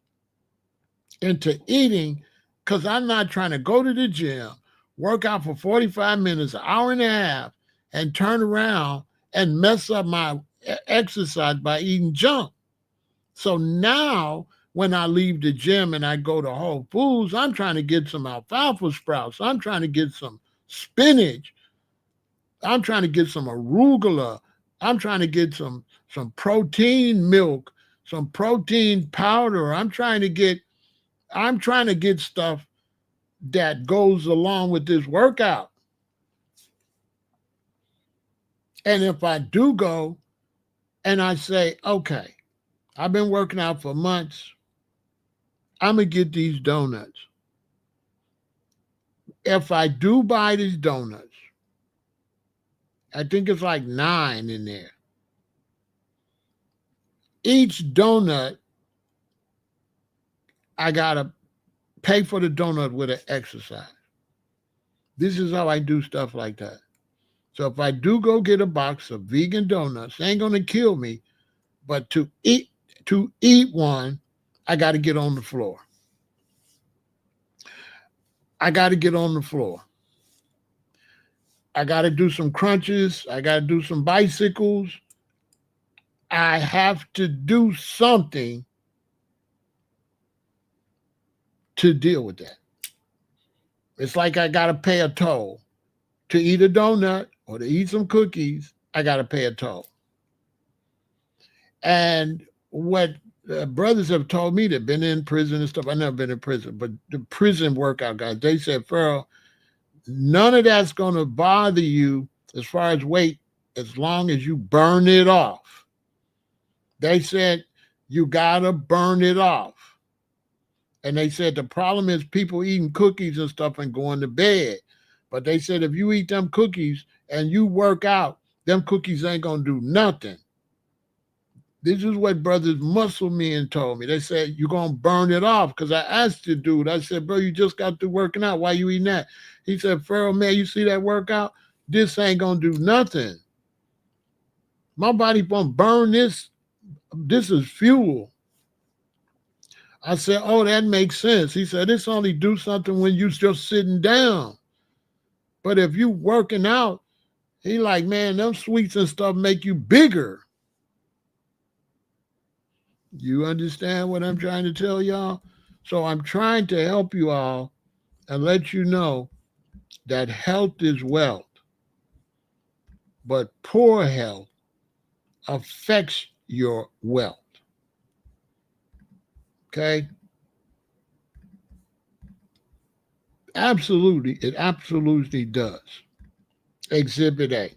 into eating because I'm not trying to go to the gym, work out for 45 minutes, an hour and a half, and turn around and mess up my exercise by eating junk. So now when I leave the gym and I go to Whole Foods, I'm trying to get some alfalfa sprouts. I'm trying to get some spinach. I'm trying to get some arugula. I'm trying to get some protein milk, some protein powder. I'm trying to get stuff that goes along with this workout. And if I do go and I say, okay, I've been working out for months, I'm going to get these donuts. If I do buy these donuts, I think it's like 9 in there. Each donut, I got to pay for the donut with an exercise. This is how I do stuff like that. So if I do go get a box of vegan donuts, they ain't going to kill me, but to eat one, I got to get on the floor. I got to get on the floor. I got to do some crunches. I got to do some bicycles. I have to do something to deal with that. It's like I got to pay a toll. To eat a donut or to eat some cookies, I got to pay a toll. And what brothers have told me that have been in prison and stuff, I've never been in prison, but the prison workout guys, they said, Farrell, none of that's going to bother you as far as weight as long as you burn it off. They said, you got to burn it off. And they said the problem is people eating cookies and stuff and going to bed. But they said if you eat them cookies and you work out, them cookies ain't going to do nothing. This is what brothers muscle men told me. They said, you're going to burn it off. Because I asked the dude, I said, bro, you just got through working out. Why you eating that? He said, Farrell, man, you see that workout? This ain't going to do nothing. My body going to burn this. This is fuel. I said, oh, that makes sense. He said, this only do something when you just sitting down. But if you working out, he like, man, them sweets and stuff make you bigger. You understand what I'm trying to tell y'all? So I'm trying to help you all and let you know that health is wealth. But poor health affects your wealth. Okay? Absolutely, it absolutely does. Exhibit A.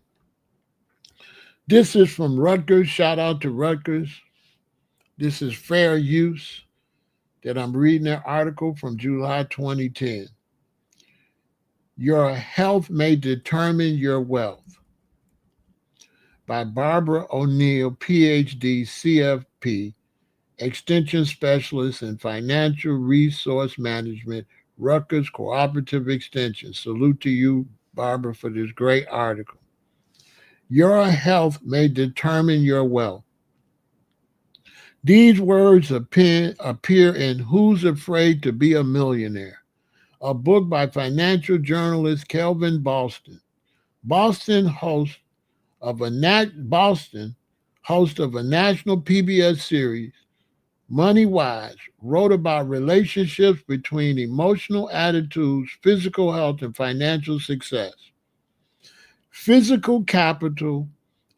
This is from Rutgers. Shout out to Rutgers. This is Fair Use that I'm reading their article from July 2010. Your health may determine your wealth by Barbara O'Neill, PhD, CFP, Extension Specialist in Financial Resource Management, Rutgers Cooperative Extension. Salute to you, Barbara, for this great article. Your health may determine your wealth. These words appear in Who's Afraid to Be a Millionaire, a book by financial journalist Kelvin Boston. Boston, host of a national PBS series, Money Wise, wrote about relationships between emotional attitudes, physical health, and financial success. Physical capital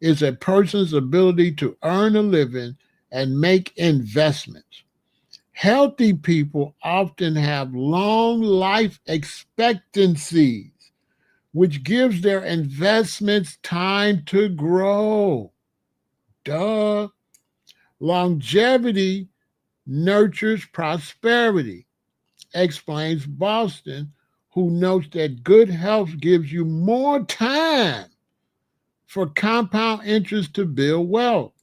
is a person's ability to earn a living and make investments. Healthy people often have long life expectancies, which gives their investments time to grow. Duh. Longevity nurtures prosperity, explains Boston, who notes that good health gives you more time for compound interest to build wealth.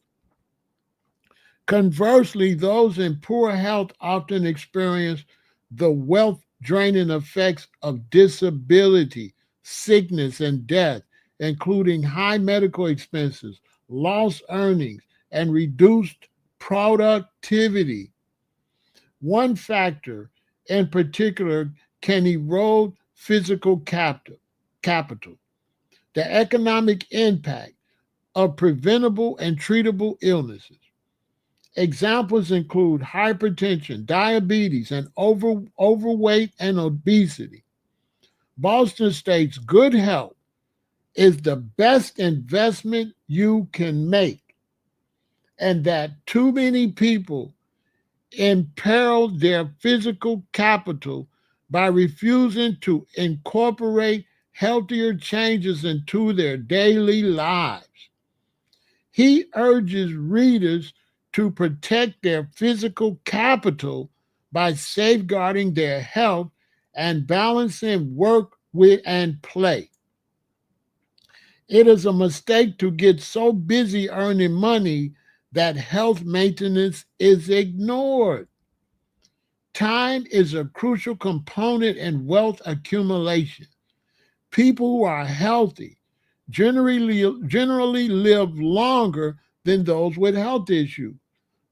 Conversely, those in poor health often experience the wealth-draining effects of disability, sickness, and death, including high medical expenses, lost earnings, and reduced productivity. One factor in particular can erode physical capital. The economic impact of preventable and treatable illnesses. Examples include hypertension, diabetes, and overweight and obesity. Boston states good health is the best investment you can make, and that too many people imperil their physical capital by refusing to incorporate healthier changes into their daily lives. He urges readers to protect their physical capital by safeguarding their health and balancing work with and play. It is a mistake to get so busy earning money that health maintenance is ignored. Time is a crucial component in wealth accumulation. People who are healthy generally live longer than those with health issues.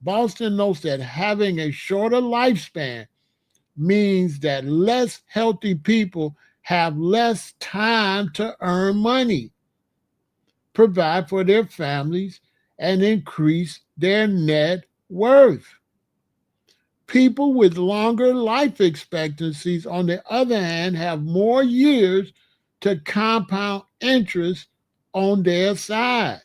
Boston notes that having a shorter lifespan means that less healthy people have less time to earn money, provide for their families, and increase their net worth. People with longer life expectancies, on the other hand, have more years to compound interest on their side.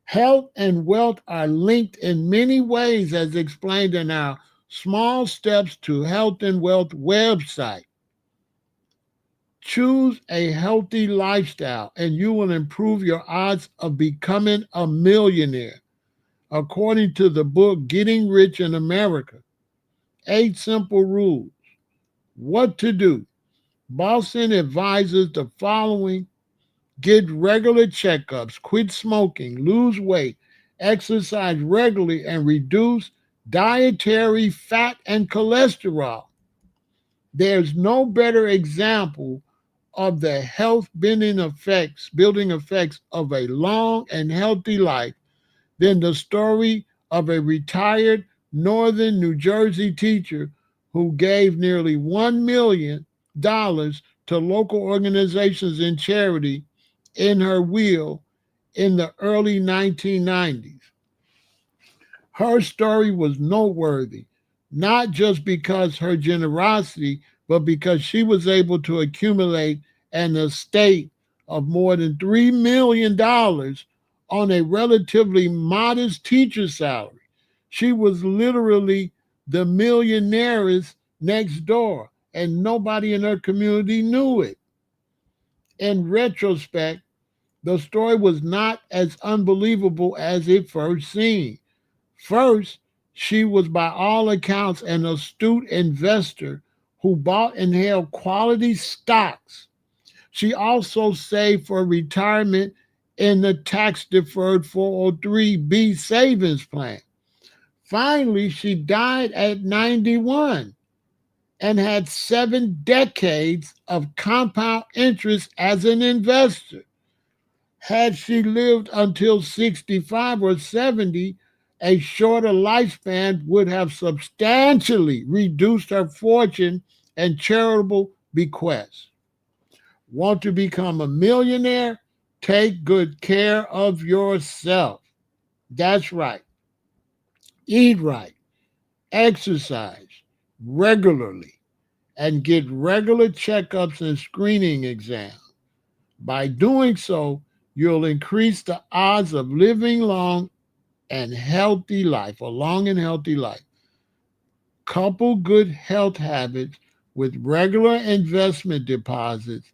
Health and wealth are linked in many ways, as explained in our Small Steps to Health and Wealth website. Choose a healthy lifestyle, and you will improve your odds of becoming a millionaire. According to the book Getting Rich in America, 8 Simple Rules. What to do. Boston advises the following: get regular checkups, quit smoking, lose weight, exercise regularly, and reduce dietary fat and cholesterol. There's no better example of the building effects of a long and healthy life than the story of a retired northern New Jersey teacher who gave nearly $1 million to local organizations and charity in her will in the early 1990s. Her story was noteworthy, not just because her generosity, but because she was able to accumulate an estate of more than $3 million on a relatively modest teacher salary. She was literally the millionaires next door, and nobody in her community knew it. In retrospect, the story was not as unbelievable as it first seemed. First, she was by all accounts an astute investor who bought and held quality stocks. She also saved for retirement in the tax deferred 403B savings plan. Finally, she died at 91 and had 7 decades of compound interest as an investor. Had she lived until 65 or 70, a shorter lifespan would have substantially reduced her fortune and charitable bequests. Want to become a millionaire? Take good care of yourself. That's right. Eat right, exercise regularly, and get regular checkups and screening exams. By doing so, you'll increase the odds of living a long and healthy life. Couple good health habits with regular investment deposits,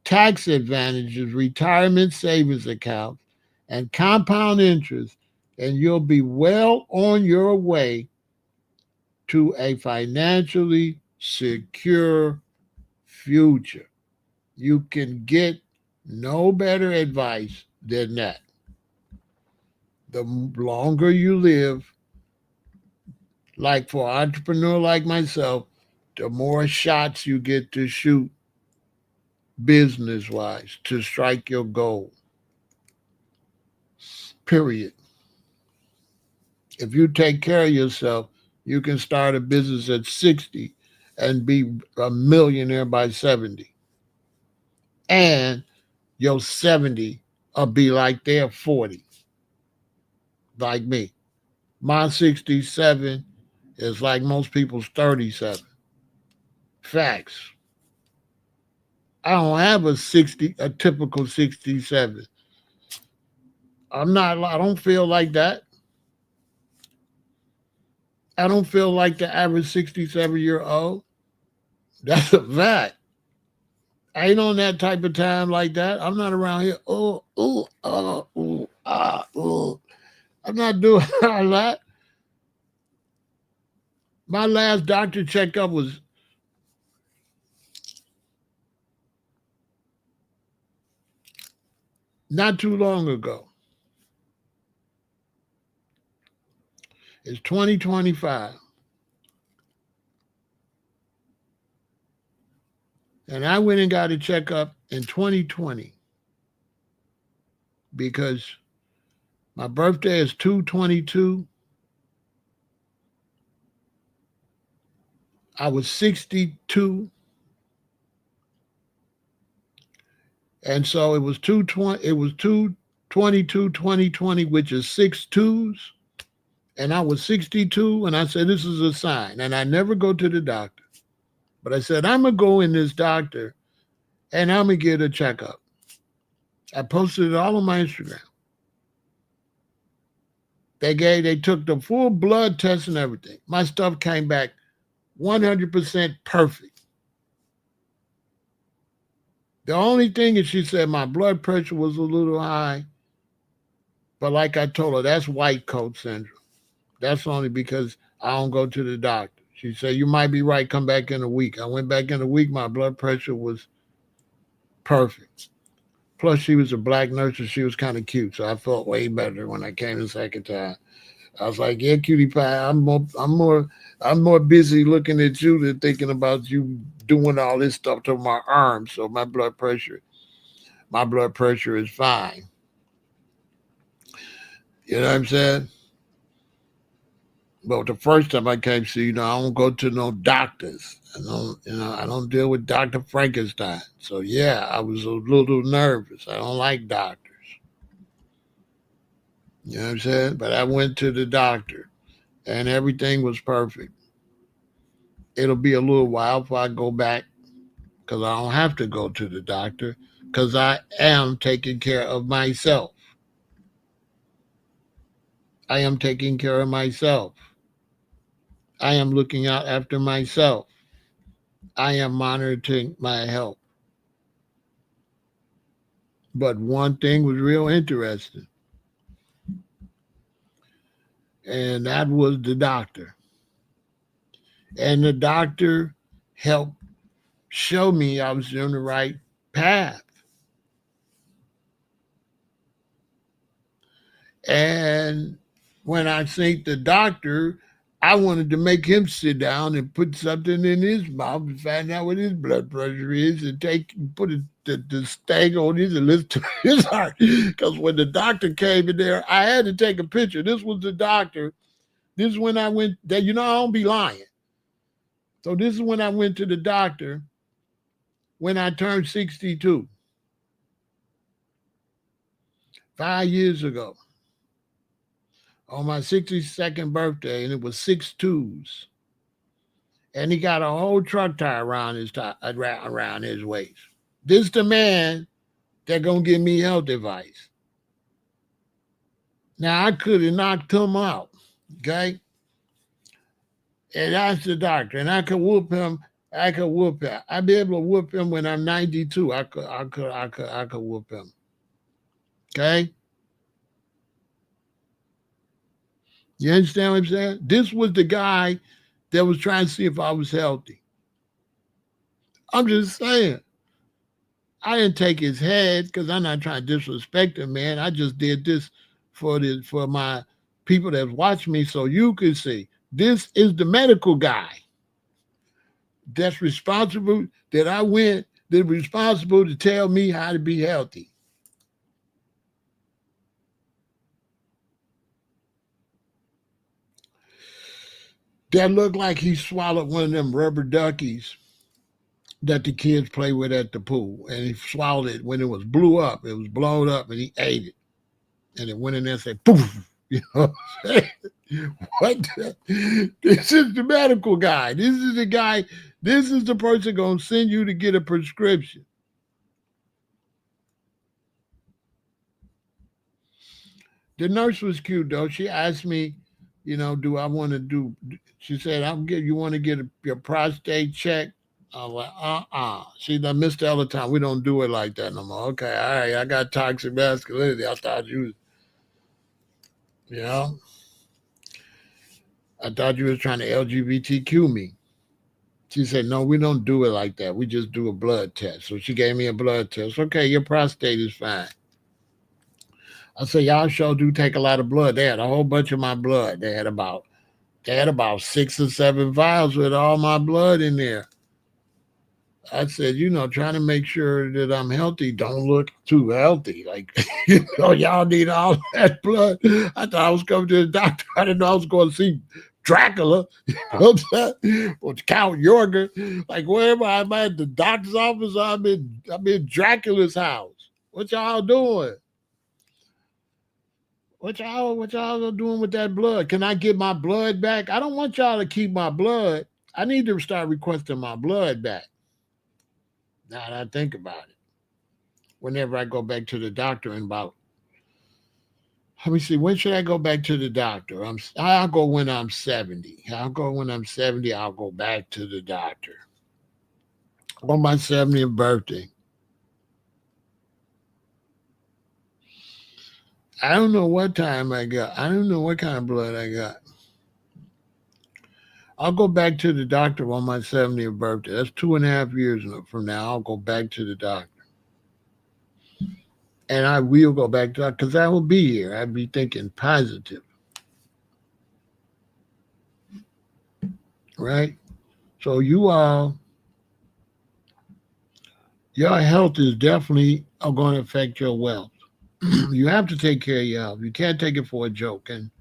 tax advantages, retirement savings accounts, and compound interest, and you'll be well on your way to a financially secure future. You can get no better advice than that. The longer you live, like for an entrepreneur like myself, the more shots you get to shoot business wise to strike your goal. Period. If you take care of yourself, you can start a business at 60 and be a millionaire by 70. And your 70 be like they're 40, like me. My 67 is like most people's 37. Facts. I don't have a typical 67. I don't feel like that. I don't feel like the average 67-year-old. That's a fact. I ain't on that type of time like that. I'm not around here. I'm not doing all that. My last doctor checkup was not too long ago. It's 2025. And I went and got a checkup in 2020 because my birthday is 2/22. I was 62. And so it was 2/22, 2020, which is 6/2s. And I was 62. And I said, this is a sign. And I never go to the doctor. But I said, I'm going to go in this doctor and I'm going to get a checkup. I posted it all on my Instagram. They took the full blood test and everything. My stuff came back 100% perfect. The only thing is she said my blood pressure was a little high. But like I told her, that's white coat syndrome. That's only because I don't go to the doctor. She said, you might be right. Come back in a week. I went back in a week. My blood pressure was perfect. Plus, she was a black nurse and she was kind of cute. So I felt way better when I came the second time. I was like, yeah, cutie pie, I'm more busy looking at you than thinking about you doing all this stuff to my arms. So my blood pressure is fine. You know what I'm saying? But the first time I came to you, I don't go to no doctors. I don't deal with Dr. Frankenstein. So yeah, I was a little nervous. I don't like doctors. You know what I'm saying? But I went to the doctor and everything was perfect. It'll be a little while before I go back because I don't have to go to the doctor because I am taking care of myself. I am taking care of myself. I am looking out after myself. I am monitoring my health. But one thing was real interesting, and that was the doctor. And the doctor helped show me I was on the right path. And when I seen the doctor, I wanted to make him sit down and put something in his mouth and find out what his blood pressure is and put the stang on his and listen to his heart. Because when the doctor came in there, I had to take a picture. This was the doctor. This is when I went there. I don't be lying. So this is when I went to the doctor when I turned 62, 5 years ago, on my 62nd birthday, and it was 6/2s. And he got a whole truck tire around his waist. This the man that gonna give me health advice. Now I could have knocked him out, okay? And that's the doctor, and I could whoop him. I'd be able to whoop him when I'm 92. I could whoop him. Okay? You understand what I'm saying? This was the guy that was trying to see if I was healthy. I'm just saying. I didn't take his head because I'm not trying to disrespect him, man. I just did this for my people that watch me so you can see. This is the medical guy that's responsible that's responsible to tell me how to be healthy. That looked like he swallowed one of them rubber duckies that the kids play with at the pool. And he swallowed it when it was blew up. It was blown up and he ate it. And it went in there and said, poof. You know what I'm saying? What? This is the medical guy. This is the guy. This is the person going to send you to get a prescription. The nurse was cute, though. She asked me, do I want to do, she said, you want to get your prostate checked? I was like, See, I missed the other time. We don't do it like that no more. Okay, all right. I got toxic masculinity. I thought you know, I thought you was trying to LGBTQ me. She said, no, we don't do it like that. We just do a blood test. So she gave me a blood test. Okay, your prostate is fine. I said, y'all sure do take a lot of blood. They had a whole bunch of my blood. They had about 6 or 7 vials with all my blood in there. I said, trying to make sure that I'm healthy, don't look too healthy. Like, y'all need all that blood. I thought I was coming to the doctor. I didn't know I was going to see Dracula, or Count Yorga. Like, where am I? Am I at the doctor's office? I'm in Dracula's house. What y'all doing? What y'all doing with that blood? Can I get my blood back? I don't want y'all to keep my blood. I need to start requesting my blood back. Now that I think about it, whenever I go back to the doctor in about, let me see, when should I go back to the doctor? I'll go when I'm 70. I'll go when I'm 70. I'll go back to the doctor on my 70th birthday. I don't know what time I got. I don't know what kind of blood I got. I'll go back to the doctor on my 70th birthday. That's 2.5 years from now. I'll go back to the doctor. And I will go back to that because I will be here. I'd be thinking positive. Right? So your health is definitely going to affect your wealth. You have to take care of your health. You can't take it for a joke. And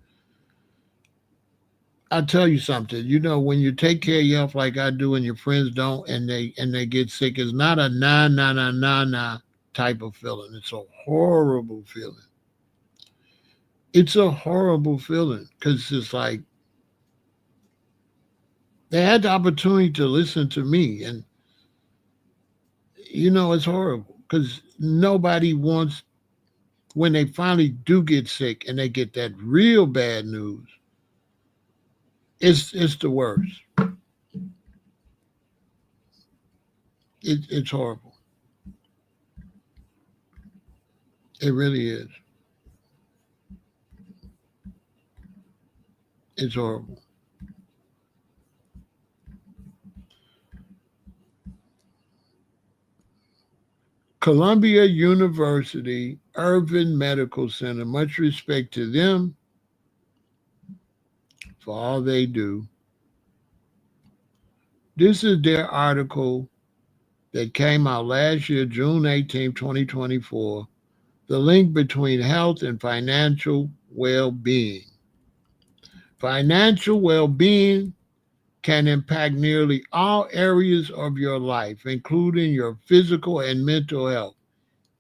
I'll tell you something. When you take care of your health like I do, and your friends don't, and they get sick, it's not a na type of feeling. It's a horrible feeling. It's a horrible feeling because it's like they had the opportunity to listen to me, and it's horrible because nobody wants, when they finally do get sick and they get that real bad news. It's the worst. It's horrible. It really is. It's horrible. Columbia University Irvin Medical Center, much respect to them for all they do. This is their article that came out last year, June 18, 2024. The link between health and financial well-being. Financial well-being can impact nearly all areas of your life, including your physical and mental health.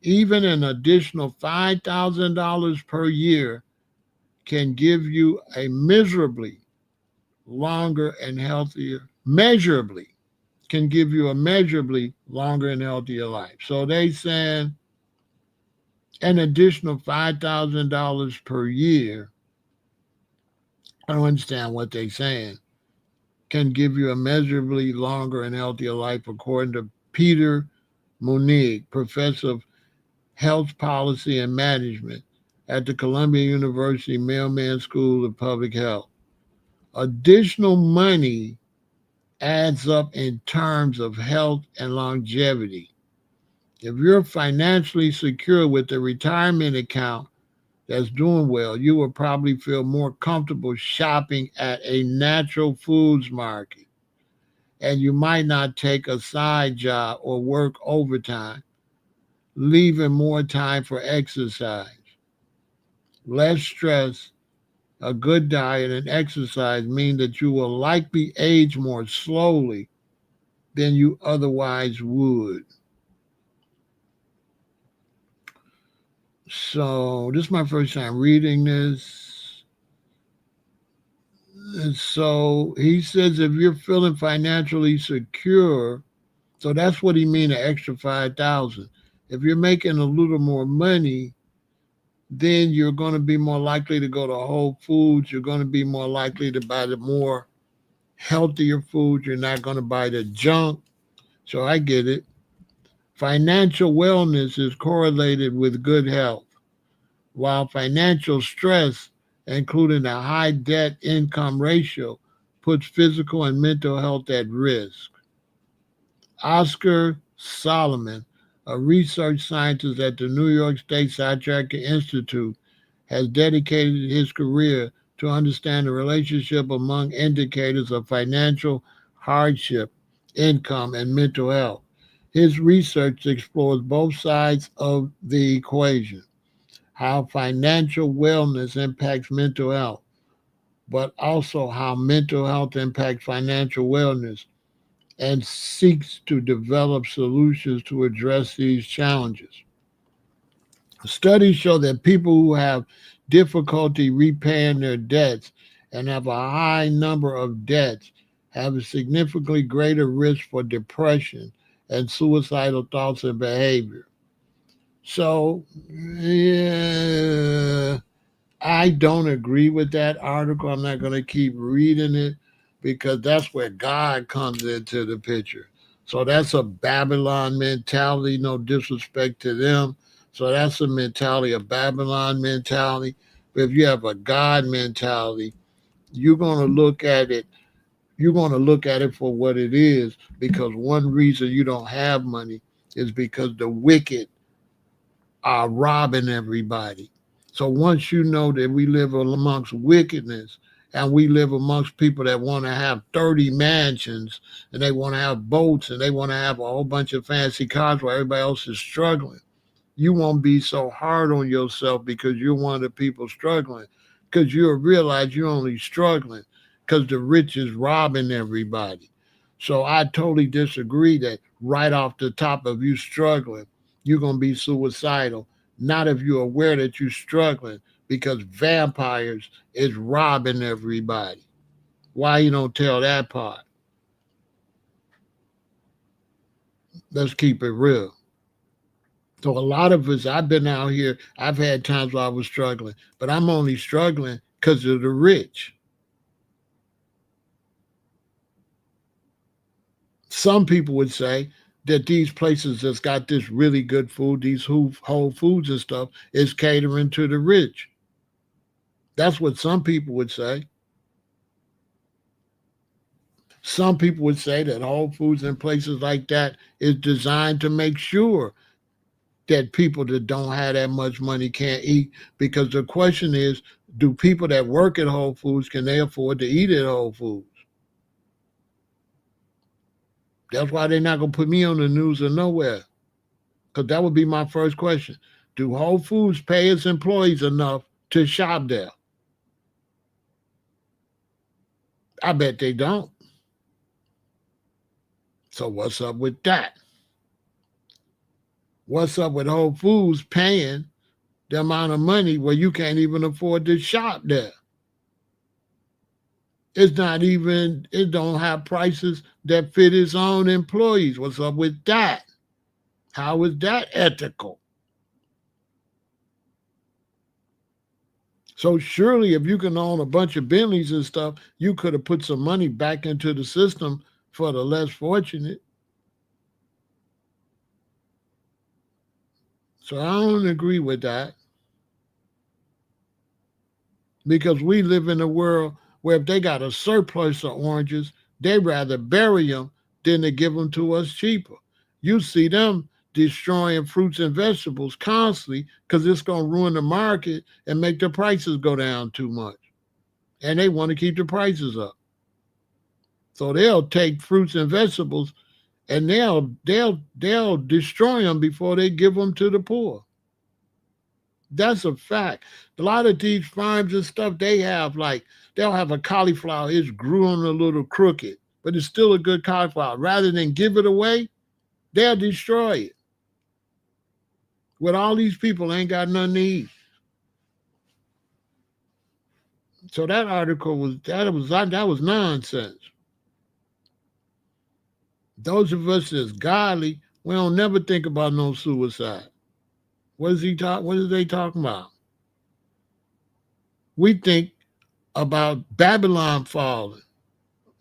Even an additional $5,000 per year can give you a measurably longer and healthier, measurably can give you a measurably longer and healthier life. So they saying an additional $5,000 per year, I don't understand what they're saying, can give you a measurably longer and healthier life, according to Peter Munig, professor of health policy and management at the Columbia University Mailman School of Public Health. Additional money adds up in terms of health and longevity. If you're financially secure with a retirement account that's doing well, you will probably feel more comfortable shopping at a natural foods market. And you might not take a side job or work overtime, leaving more time for exercise. Less stress, a good diet, and exercise mean that you will likely age more slowly than you otherwise would. So this is my first time reading this. And so he says if you're feeling financially secure, so that's what he mean an extra 5,000. If you're making a little more money, then you're going to be more likely to go to Whole Foods. You're going to be more likely to buy the more healthier food. You're not going to buy the junk. So I get it. Financial wellness is correlated with good health, while financial stress, including a high debt income ratio, puts physical and mental health at risk. Oscar Solomon, a research scientist at the New York State Psychiatric Institute, has dedicated his career to understand the relationship among indicators of financial hardship, income, and mental health. His research explores both sides of the equation, how financial wellness impacts mental health, but also how mental health impacts financial wellness, and seeks to develop solutions to address these challenges. Studies show that people who have difficulty repaying their debts and have a high number of debts have a significantly greater risk for depression and suicidal thoughts and behavior. So, yeah, I don't agree with that article. I'm not going to keep reading it because that's where God comes into the picture. So that's a Babylon mentality, no disrespect to them. So that's a mentality, a Babylon mentality. But if you have a God mentality, you're going to look at it. You're going to look at it for what it is because one reason you don't have money is because the wicked are robbing everybody. So once you know that we live amongst wickedness and we live amongst people that want to have 30 mansions and they want to have boats and they want to have a whole bunch of fancy cars while everybody else is struggling, you won't be so hard on yourself because you're one of the people struggling because you'll realize you're only struggling because the rich is robbing everybody. So I totally disagree that right off the top of you struggling, you're going to be suicidal. Not if you're aware that you're struggling because vampires is robbing everybody. Why you don't tell that part? Let's keep it real. So a lot of us, I've been out here, I've had times where I was struggling, but I'm only struggling because of the rich. Some people would say that these places that's got this really good food, these Whole Foods and stuff, is catering to the rich. That's what some people would say. Some people would say that Whole Foods and places like that is designed to make sure that people that don't have that much money can't eat. Because the question is, do people that work at Whole Foods, can they afford to eat at Whole Foods? That's why they're not going to put me on the news or nowhere. Because that would be my first question. Do Whole Foods pay its employees enough to shop there? I bet they don't. So what's up with that? What's up with Whole Foods paying the amount of money where you can't even afford to shop there? It's not even, it don't have prices that fit its own employees. What's up with that? How is that ethical? So surely if you can own a bunch of Bentleys and stuff, you could have put some money back into the system for the less fortunate. So I don't agree with that because we live in a world where if they got a surplus of oranges, they rather bury them than to give them to us cheaper. You see them destroying fruits and vegetables constantly because it's going to ruin the market and make the prices go down too much. And they want to keep the prices up. So they'll take fruits and vegetables and they'll destroy them before they give them to the poor. That's a fact. A lot of these farms and stuff, they have like they'll have a cauliflower, it's grew on a little crooked, but it's still a good cauliflower. Rather than give it away, they'll destroy it. With all these people ain't got nothing to eat. So that article was nonsense. Those of us that's godly, we don't never think about no suicide. What is they talking about? We think about Babylon falling.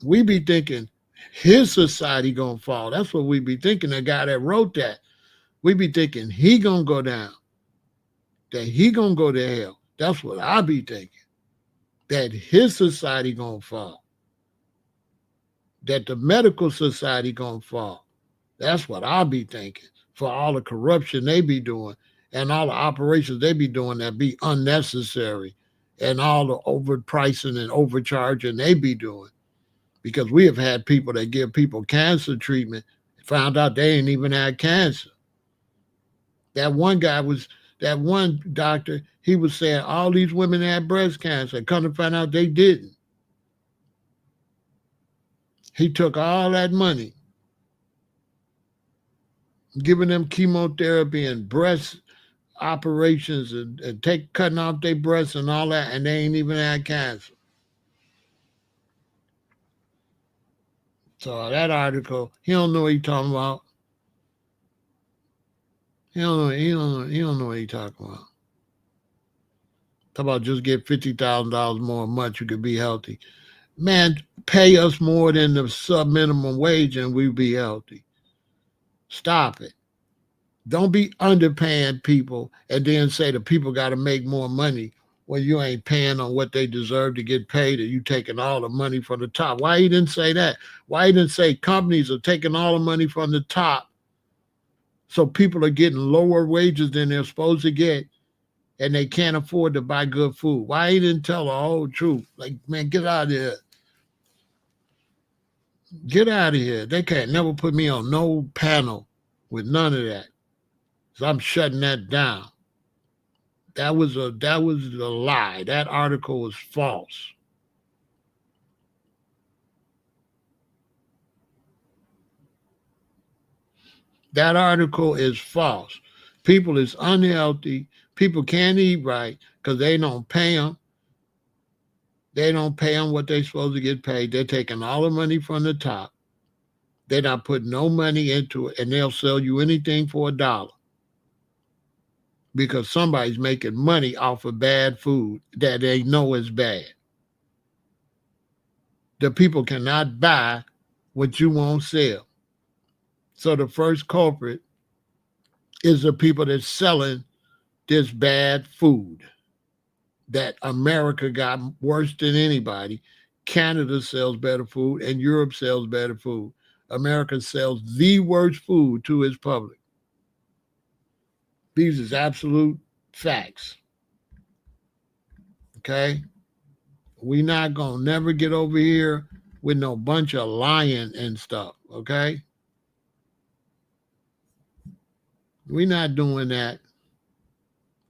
We be thinking his society gonna fall. That's what we be thinking. The guy that wrote that, we be thinking he gonna go down, that he gonna go to hell. That's what I be thinking. That his society gonna fall. That the medical society gonna fall. That's what I be thinking. For all the corruption they be doing and all the operations they be doing that be unnecessary and all the overpricing and overcharging they be doing. Because we have had people that give people cancer treatment, found out they ain't even had cancer. That one doctor, he was saying all these women had breast cancer. Come to find out they didn't. He took all that money, giving them chemotherapy and breast operations and cutting off their breasts and all that, and they ain't even had cancer. So that article, he don't know what he's talking about. He don't know what he's talking about. Talk about just get $50,000 more a month, you could be healthy. Man, pay us more than the sub-minimum wage and we'll be healthy. Stop it. Don't be underpaying people and then say the people got to make more money when you ain't paying on what they deserve to get paid and you taking all the money from the top. Why he didn't say that? Why he didn't say companies are taking all the money from the top so people are getting lower wages than they're supposed to get and they can't afford to buy good food? Why he didn't tell the whole truth? Like, man, get out of here. Get out of here. They can't never put me on no panel with none of that. So I'm shutting that down. That was a lie. That article was false. That article is false. People is unhealthy. People can't eat right because they don't pay them. They don't pay them what they're supposed to get paid. They're taking all the money from the top. They're not putting no money into it, and they'll sell you anything for $1 because somebody's making money off of bad food that they know is bad. The people cannot buy what you won't sell. So the first culprit is the people that's selling this bad food that America got worse than anybody. Canada sells better food and Europe sells better food. America sells the worst food to its public. These is absolute facts. Okay? We not gonna never get over here with no bunch of lying and stuff. Okay? We not doing that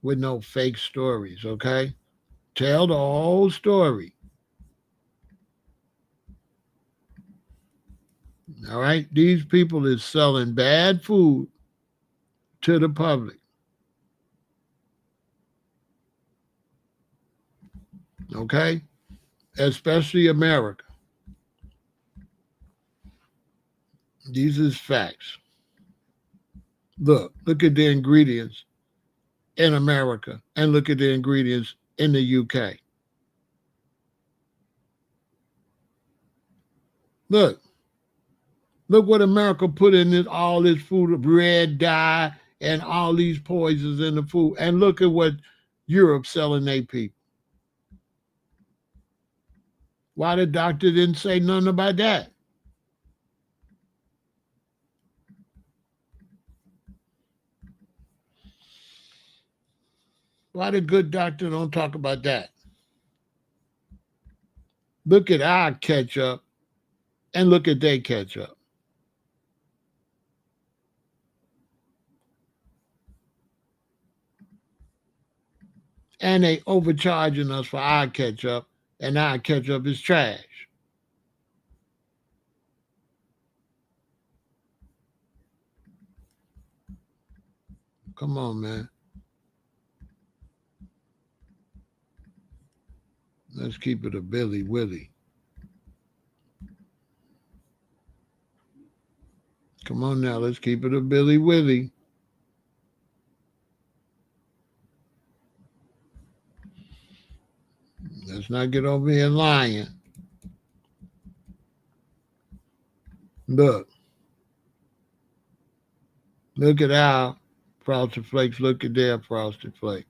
with no fake stories. Okay? Tell the whole story. All right? These people is selling bad food to the public. Okay? Especially America. These is facts. Look at the ingredients in America and look at the ingredients in the UK. Look what America put in all this food, red dye and all these poisons in the food. And look at what Europe selling their people. Why the doctor didn't say nothing about that? Why the good doctor don't talk about that? Look at our ketchup and look at their ketchup. And they overcharging us for our ketchup, and our ketchup is trash. Come on, man. Let's keep it a Billy Willie. Come on now, let's keep it a Billy Willie. Let's not get over here lying. Look, look at our Frosted Flakes. Look at their Frosted Flakes.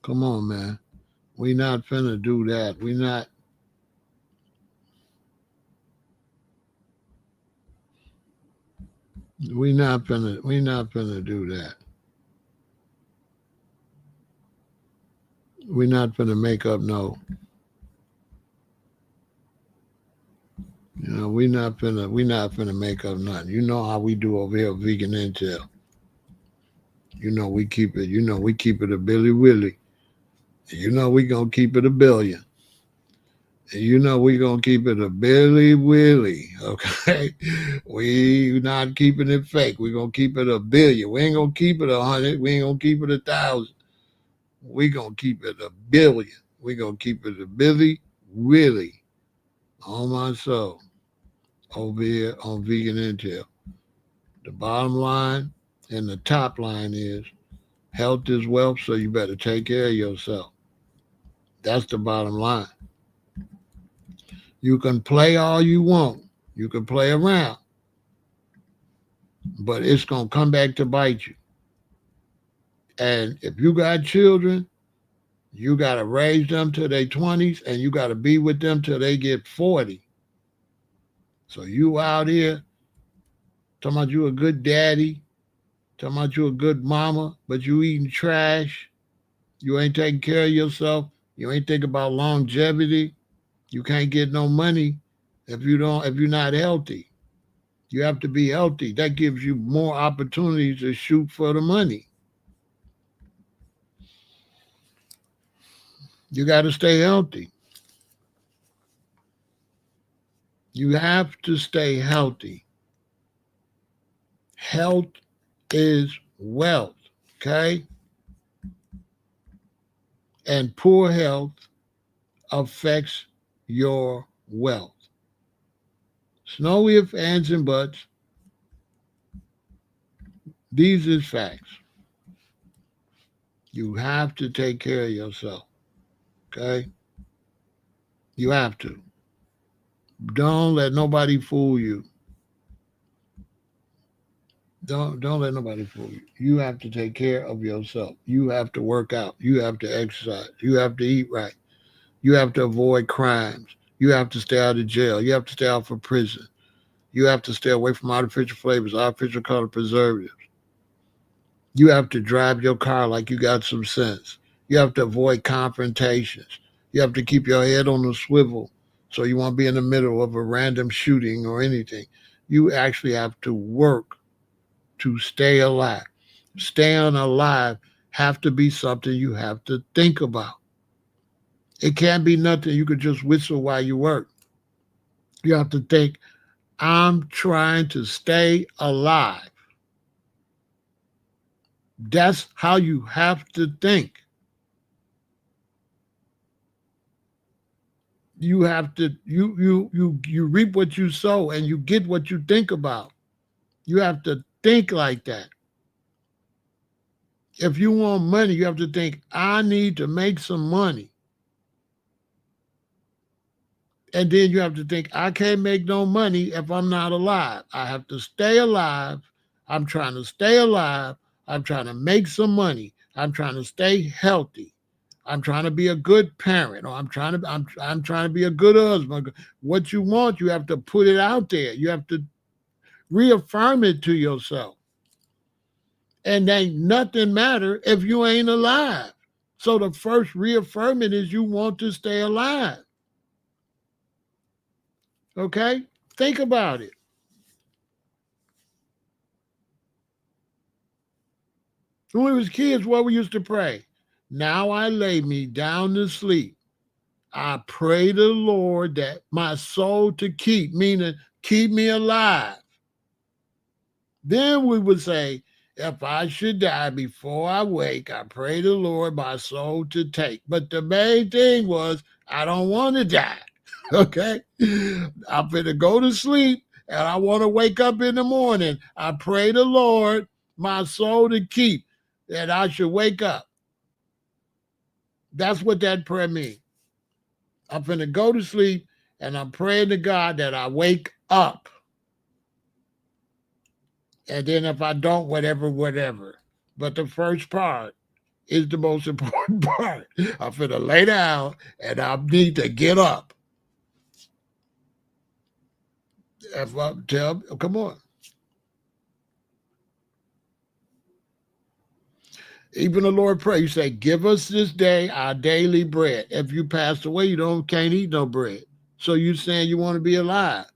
Come on, man. We not finna do that. We not finna do that. We not finna make up no. We not finna make up nothing. You know how we do over here, Vegan Intel. We keep it a Billy Willie. We gonna keep it a billion. We gonna keep it a Billy Willie. Okay, we not keeping it fake. We gonna keep it a billion. We ain't gonna keep it 100. We ain't gonna keep it 1,000. We gonna keep it a billion. We gonna keep it a Billy Willie. On my soul, over here on Vegan Intel. The bottom line and the top line is health is wealth, so you better take care of yourself. That's the bottom line. You can play all you want. You can play around, but it's going to come back to bite you. And if you got children, you got to raise them to their 20s and you got to be with them till they get 40. So you out here talking about you a good daddy, talking about you a good mama, but you eating trash. You ain't taking care of yourself. You ain't thinking about longevity. You can't get no money if you're not healthy. You have to be healthy. That gives you more opportunities to shoot for the money. You got to stay healthy. You have to stay healthy. Health is wealth, okay? And poor health affects your wealth. It's no ifs, ands, and buts. These is facts. You have to take care of yourself, okay? You have to. Don't let nobody fool you. Don't let nobody fool you. You have to take care of yourself. You have to work out. You have to exercise. You have to eat right. You have to avoid crimes. You have to stay out of jail. You have to stay out of prison. You have to stay away from artificial flavors, artificial color preservatives. You have to drive your car like you got some sense. You have to avoid confrontations. You have to keep your head on the swivel so you won't be in the middle of a random shooting or anything. You actually have to work to stay alive. Staying alive have to be something you have to think about. It can't be nothing you could just whistle while you work. You have to think, I'm trying to stay alive. That's how you have to think. You have to you reap what you sow and you get what you think about. You have to think like that. If you want money, you have to think, I need to make some money. And then you have to think, I can't make no money if I'm not alive. I have to stay alive. I'm trying to stay alive. I'm trying to make some money. I'm trying to stay healthy. I'm trying to be a good parent, or I'm trying to be a good husband. What you want, you have to put it out there. You have to reaffirm it to yourself. And ain't nothing matter if you ain't alive. So the first reaffirming is you want to stay alive. Okay? Think about it. When we was kids, what we used to pray. Now I lay me down to sleep. I pray the Lord that my soul to keep, meaning keep me alive. Then we would say, if I should die before I wake, I pray the Lord my soul to take. But the main thing was, I don't want to die. Okay? I'm going to go to sleep and I want to wake up in the morning. I pray the Lord my soul to keep, that I should wake up. That's what that prayer means. I'm going to go to sleep and I'm praying to God that I wake up. And then if I don't, whatever. But the first part is the most important part. I'm finna lay down and I need to get up. If I tell, come on. Even the Lord pray, you say, give us this day our daily bread. If you pass away, you can't eat no bread. So you saying you want to be alive.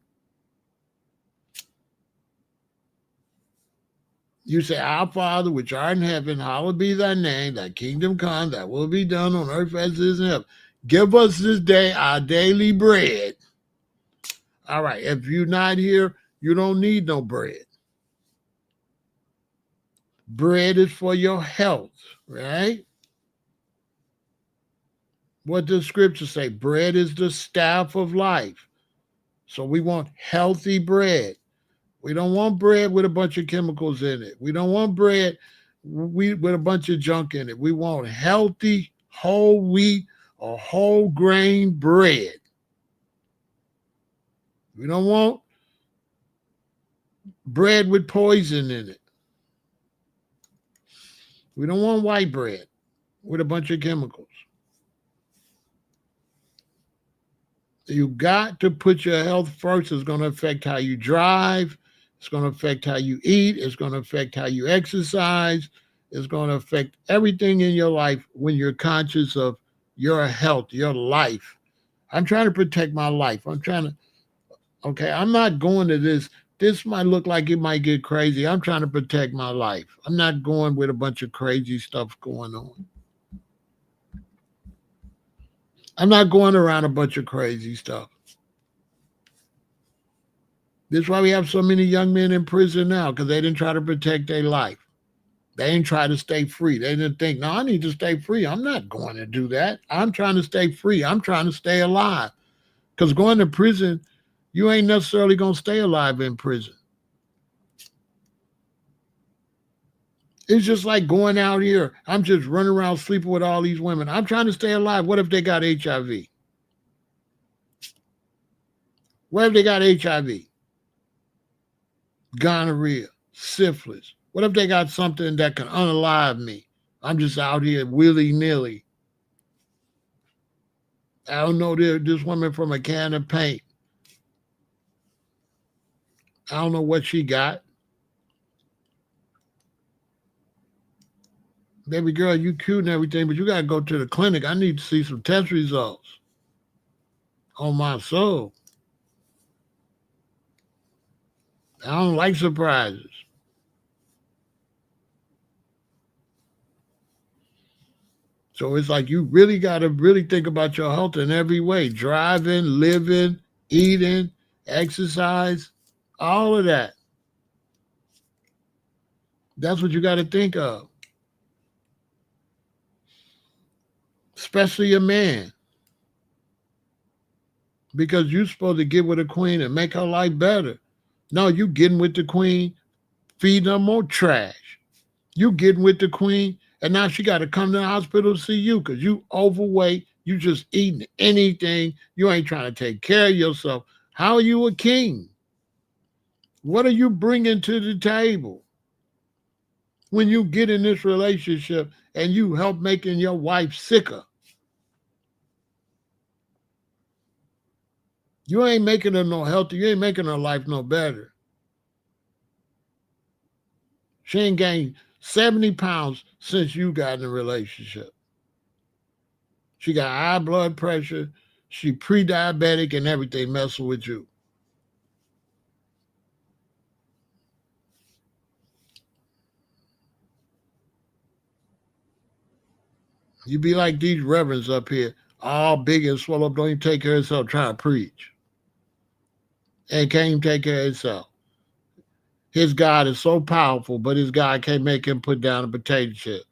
You say, our Father, which art in heaven, hallowed be thy name, thy kingdom come, thy will be done on earth as it is in heaven. Give us this day our daily bread. All right, if you're not here, you don't need no bread. Bread is for your health, right? What does scripture say? Bread is the staff of life. So we want healthy bread. We don't want bread with a bunch of chemicals in it. We don't want bread with a bunch of junk in it. We want healthy, whole wheat or whole grain bread. We don't want bread with poison in it. We don't want white bread with a bunch of chemicals. You got to put your health first. It's going to affect how you drive. It's going to affect how you eat. It's going to affect how you exercise. It's going to affect everything in your life when you're conscious of your health, your life. I'm trying to protect my life. I'm not going to this. This might look like it might get crazy. I'm trying to protect my life. I'm not going with a bunch of crazy stuff going on. I'm not going around a bunch of crazy stuff. This is why we have so many young men in prison now, because they didn't try to protect their life. They didn't try to stay free. They didn't think, no, I need to stay free. I'm not going to do that. I'm trying to stay free. I'm trying to stay alive. Because going to prison, you ain't necessarily going to stay alive in prison. It's just like going out here. I'm just running around sleeping with all these women. I'm trying to stay alive. What if they got HIV? What if they got HIV? Gonorrhea, syphilis. What if they got something that can unalive me? I'm just out here willy-nilly. I don't know this woman from a can of paint. I don't know what she got. Baby girl, you cute and everything, but you got to go to the clinic. I need to see some test results on my soul. I don't like surprises. So it's like you really got to really think about your health in every way. Driving, living, eating, exercise, all of that. That's what you got to think of. Especially a man. Because you're supposed to get with a queen and make her life better. No, you getting with the queen, feeding her more trash. You getting with the queen, and now she got to come to the hospital to see you because you overweight. You just eating anything. You ain't trying to take care of yourself. How are you a king? What are you bringing to the table when you get in this relationship and you help making your wife sicker? You ain't making her no healthy. You ain't making her life no better. She ain't gained 70 pounds since you got in a relationship. She got high blood pressure. She pre-diabetic and everything messing with you. You be like these reverends up here, all big and swell up, don't even take care of himself, trying to preach. And can't even take care of himself. His God is so powerful, but his God can't make him put down a potato chip.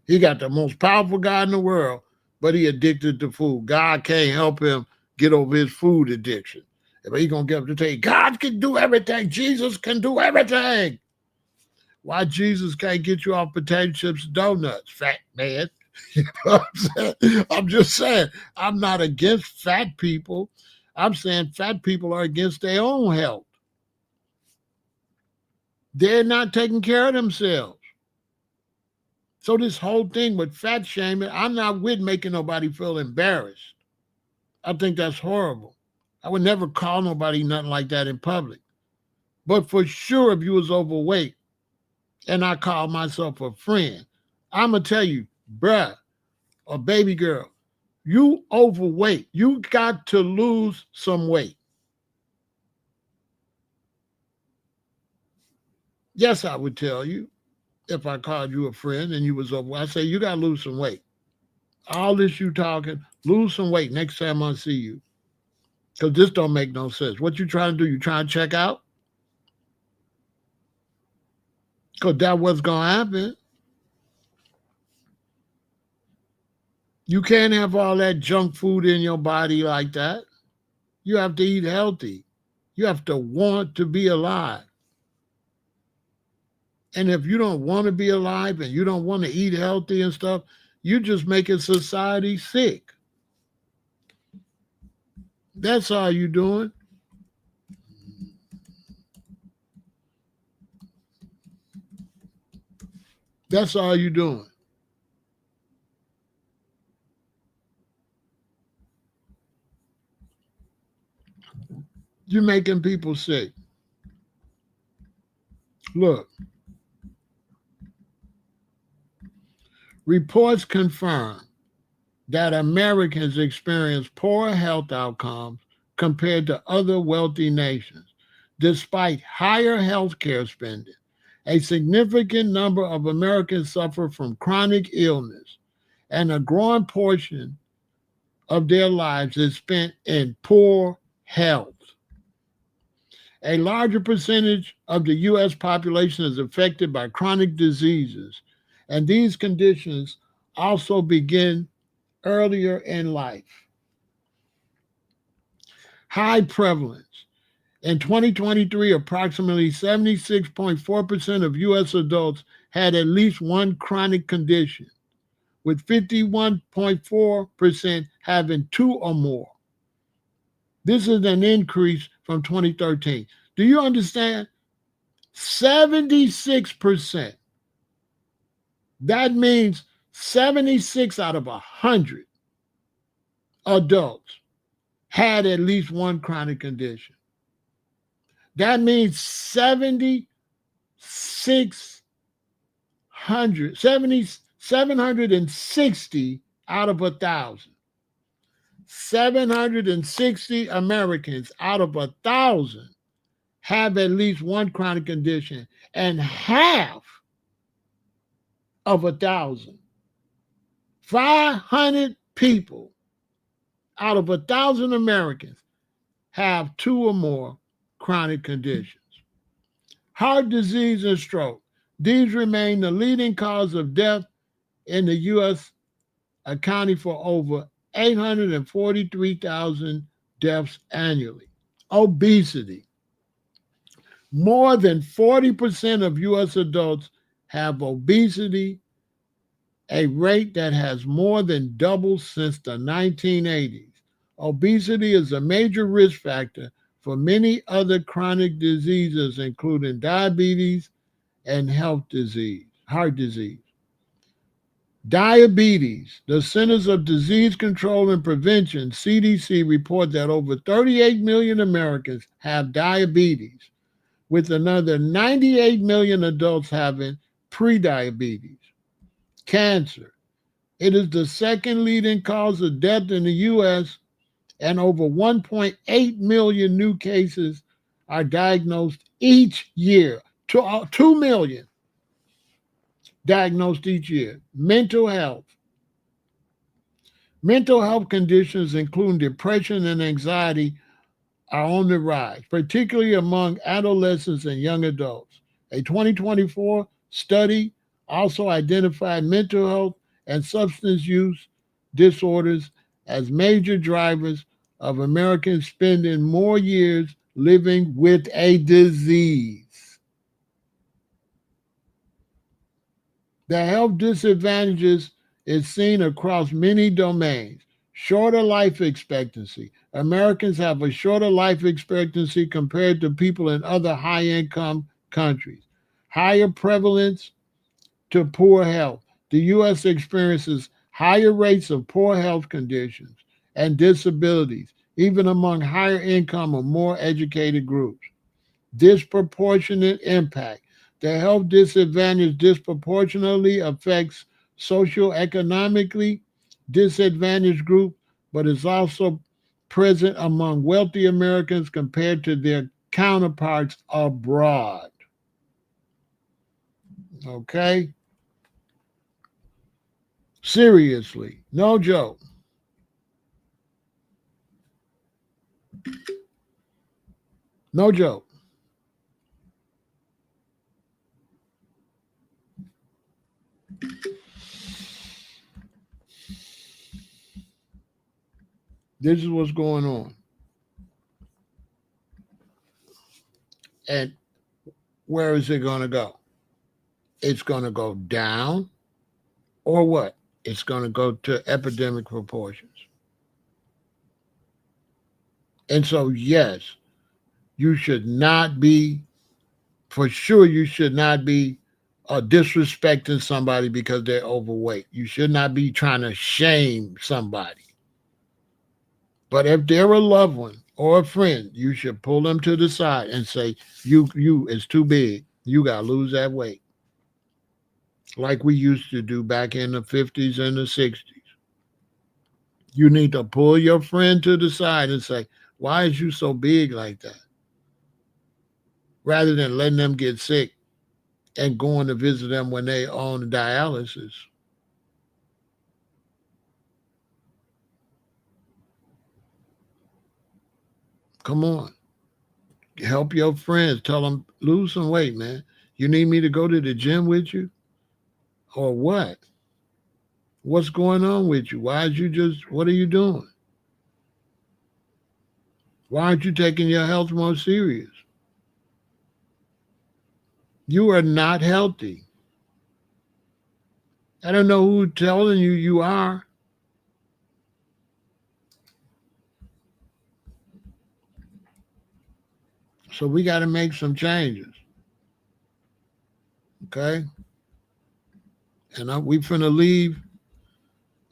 He got the most powerful God in the world, but he addicted to food. God can't help him get over his food addiction. But he's going to get up to tell you, God can do everything. Jesus can do everything. Why Jesus can't get you off potato chips and donuts, fat man? You know what I'm saying? I'm just saying, I'm not against fat people. I'm saying fat people are against their own health. They're not taking care of themselves. So this whole thing with fat shaming, I'm not with making nobody feel embarrassed. I think that's horrible. I would never call nobody nothing like that in public. But for sure, if you was overweight and I call myself a friend, I'm going to tell you, bruh, or baby girl, you overweight. You got to lose some weight. Yes, I would tell you if I called you a friend and you was overweight. I say, you got to lose some weight. All this you talking, lose some weight next time I see you. Because this don't make no sense. What you trying to do? You trying to check out? Because that's what's going to happen. You can't have all that junk food in your body like that. You have to eat healthy. You have to want to be alive. And if you don't want to be alive and you don't want to eat healthy and stuff, you just making society sick. That's all you doing. That's all you doing. You're making people sick. Look, reports confirm that Americans experience poor health outcomes compared to other wealthy nations, despite higher healthcare spending. A significant number of Americans suffer from chronic illness, and a growing portion of their lives is spent in poor health. A larger percentage of the U.S. population is affected by chronic diseases, and these conditions also begin earlier in life. High prevalence. In 2023, approximately 76.4% of U.S. adults had at least one chronic condition, with 51.4% having two or more. This is an increase from 2013. Do you understand? 76%. That means 76 out of 100 adults had at least one chronic condition. That means 760 out of 1,000. 760 Americans out of 1,000 have at least one chronic condition, and half of 1,000, 500 people out of 1,000 Americans have two or more chronic conditions. Heart disease and stroke. These remain the leading cause of death in the U.S., accounting for over 843,000 deaths annually. Obesity. More than 40% of U.S. adults have obesity, a rate that has more than doubled since the 1980s. Obesity is a major risk factor for many other chronic diseases, including diabetes and heart disease. Diabetes. The Centers of Disease Control and Prevention, CDC, report that over 38 million Americans have diabetes, with another 98 million adults having prediabetes. Cancer. It is the second leading cause of death in the U.S., and over 1.8 million new cases are diagnosed each year. 2 million. diagnosed each year. Mental health. Mental health conditions, including depression and anxiety, are on the rise, particularly among adolescents and young adults. A 2024 study also identified mental health and substance use disorders as major drivers of Americans spending more years living with a disease. The health disadvantages is seen across many domains. Shorter life expectancy. Americans have a shorter life expectancy compared to people in other high-income countries. Higher prevalence to poor health. The U.S. experiences higher rates of poor health conditions and disabilities, even among higher income or more educated groups. Disproportionate impact. The health disadvantage disproportionately affects socioeconomically disadvantaged groups, but is also present among wealthy Americans compared to their counterparts abroad. Okay? Seriously, no joke. No joke. This is what's going on. And where is it going to go? It's going to go down, or what? It's going to go to epidemic proportions. And so, yes, you should not be, for sure, you should not be disrespecting somebody because they're overweight. You should not be trying to shame somebody. But if they're a loved one or a friend, you should pull them to the side and say, you, it's too big. You got to lose that weight. Like we used to do back in the 50s and the 60s. You need to pull your friend to the side and say, why is you so big like that? Rather than letting them get sick and going to visit them when they on dialysis. Come on. Help your friends. Tell them, lose some weight, man. You need me to go to the gym with you? Or what? What's going on with you? Why is you just, what are you doing? Why aren't you taking your health more serious? You are not healthy. I don't know who's telling you you are. So we got to make some changes. Okay? And we finna leave.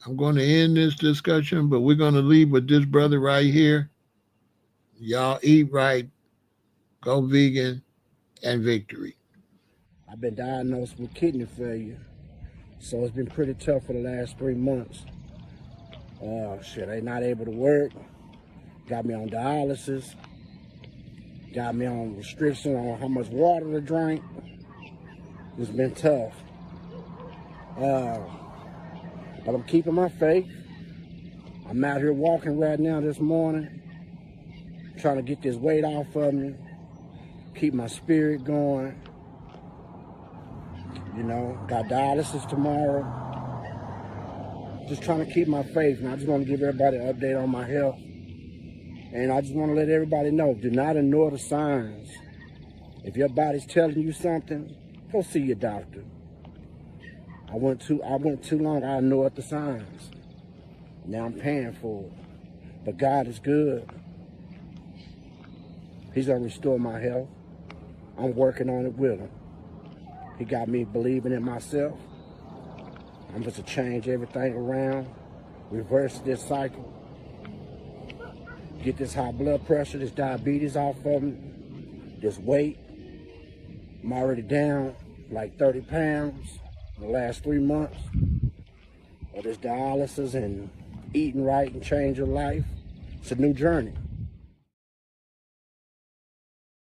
I'm going to end this discussion, but we're going to leave with this brother right here. Y'all eat right, go vegan, and victory. I've been diagnosed with kidney failure, so it's been pretty tough for the last 3 months. They not able to work, got me on dialysis, got me on restrictions on how much water to drink. It's been tough. But I'm keeping my faith. I'm out here walking right now this morning, trying to get this weight off of me, keep my spirit going. You know, got dialysis tomorrow. Just trying to keep my faith. And I just want to give everybody an update on my health. And I just want to let everybody know, do not ignore the signs. If your body's telling you something, go see your doctor. I went too long, I ignored the signs. Now I'm paying for it. But God is good. He's going to restore my health. I'm working on it with him. He got me believing in myself. I'm just to change everything around, reverse this cycle, get this high blood pressure, this diabetes off of me, this weight. I'm already down like 30 pounds in the last 3 months. Of this dialysis and eating right and change your life. It's a new journey.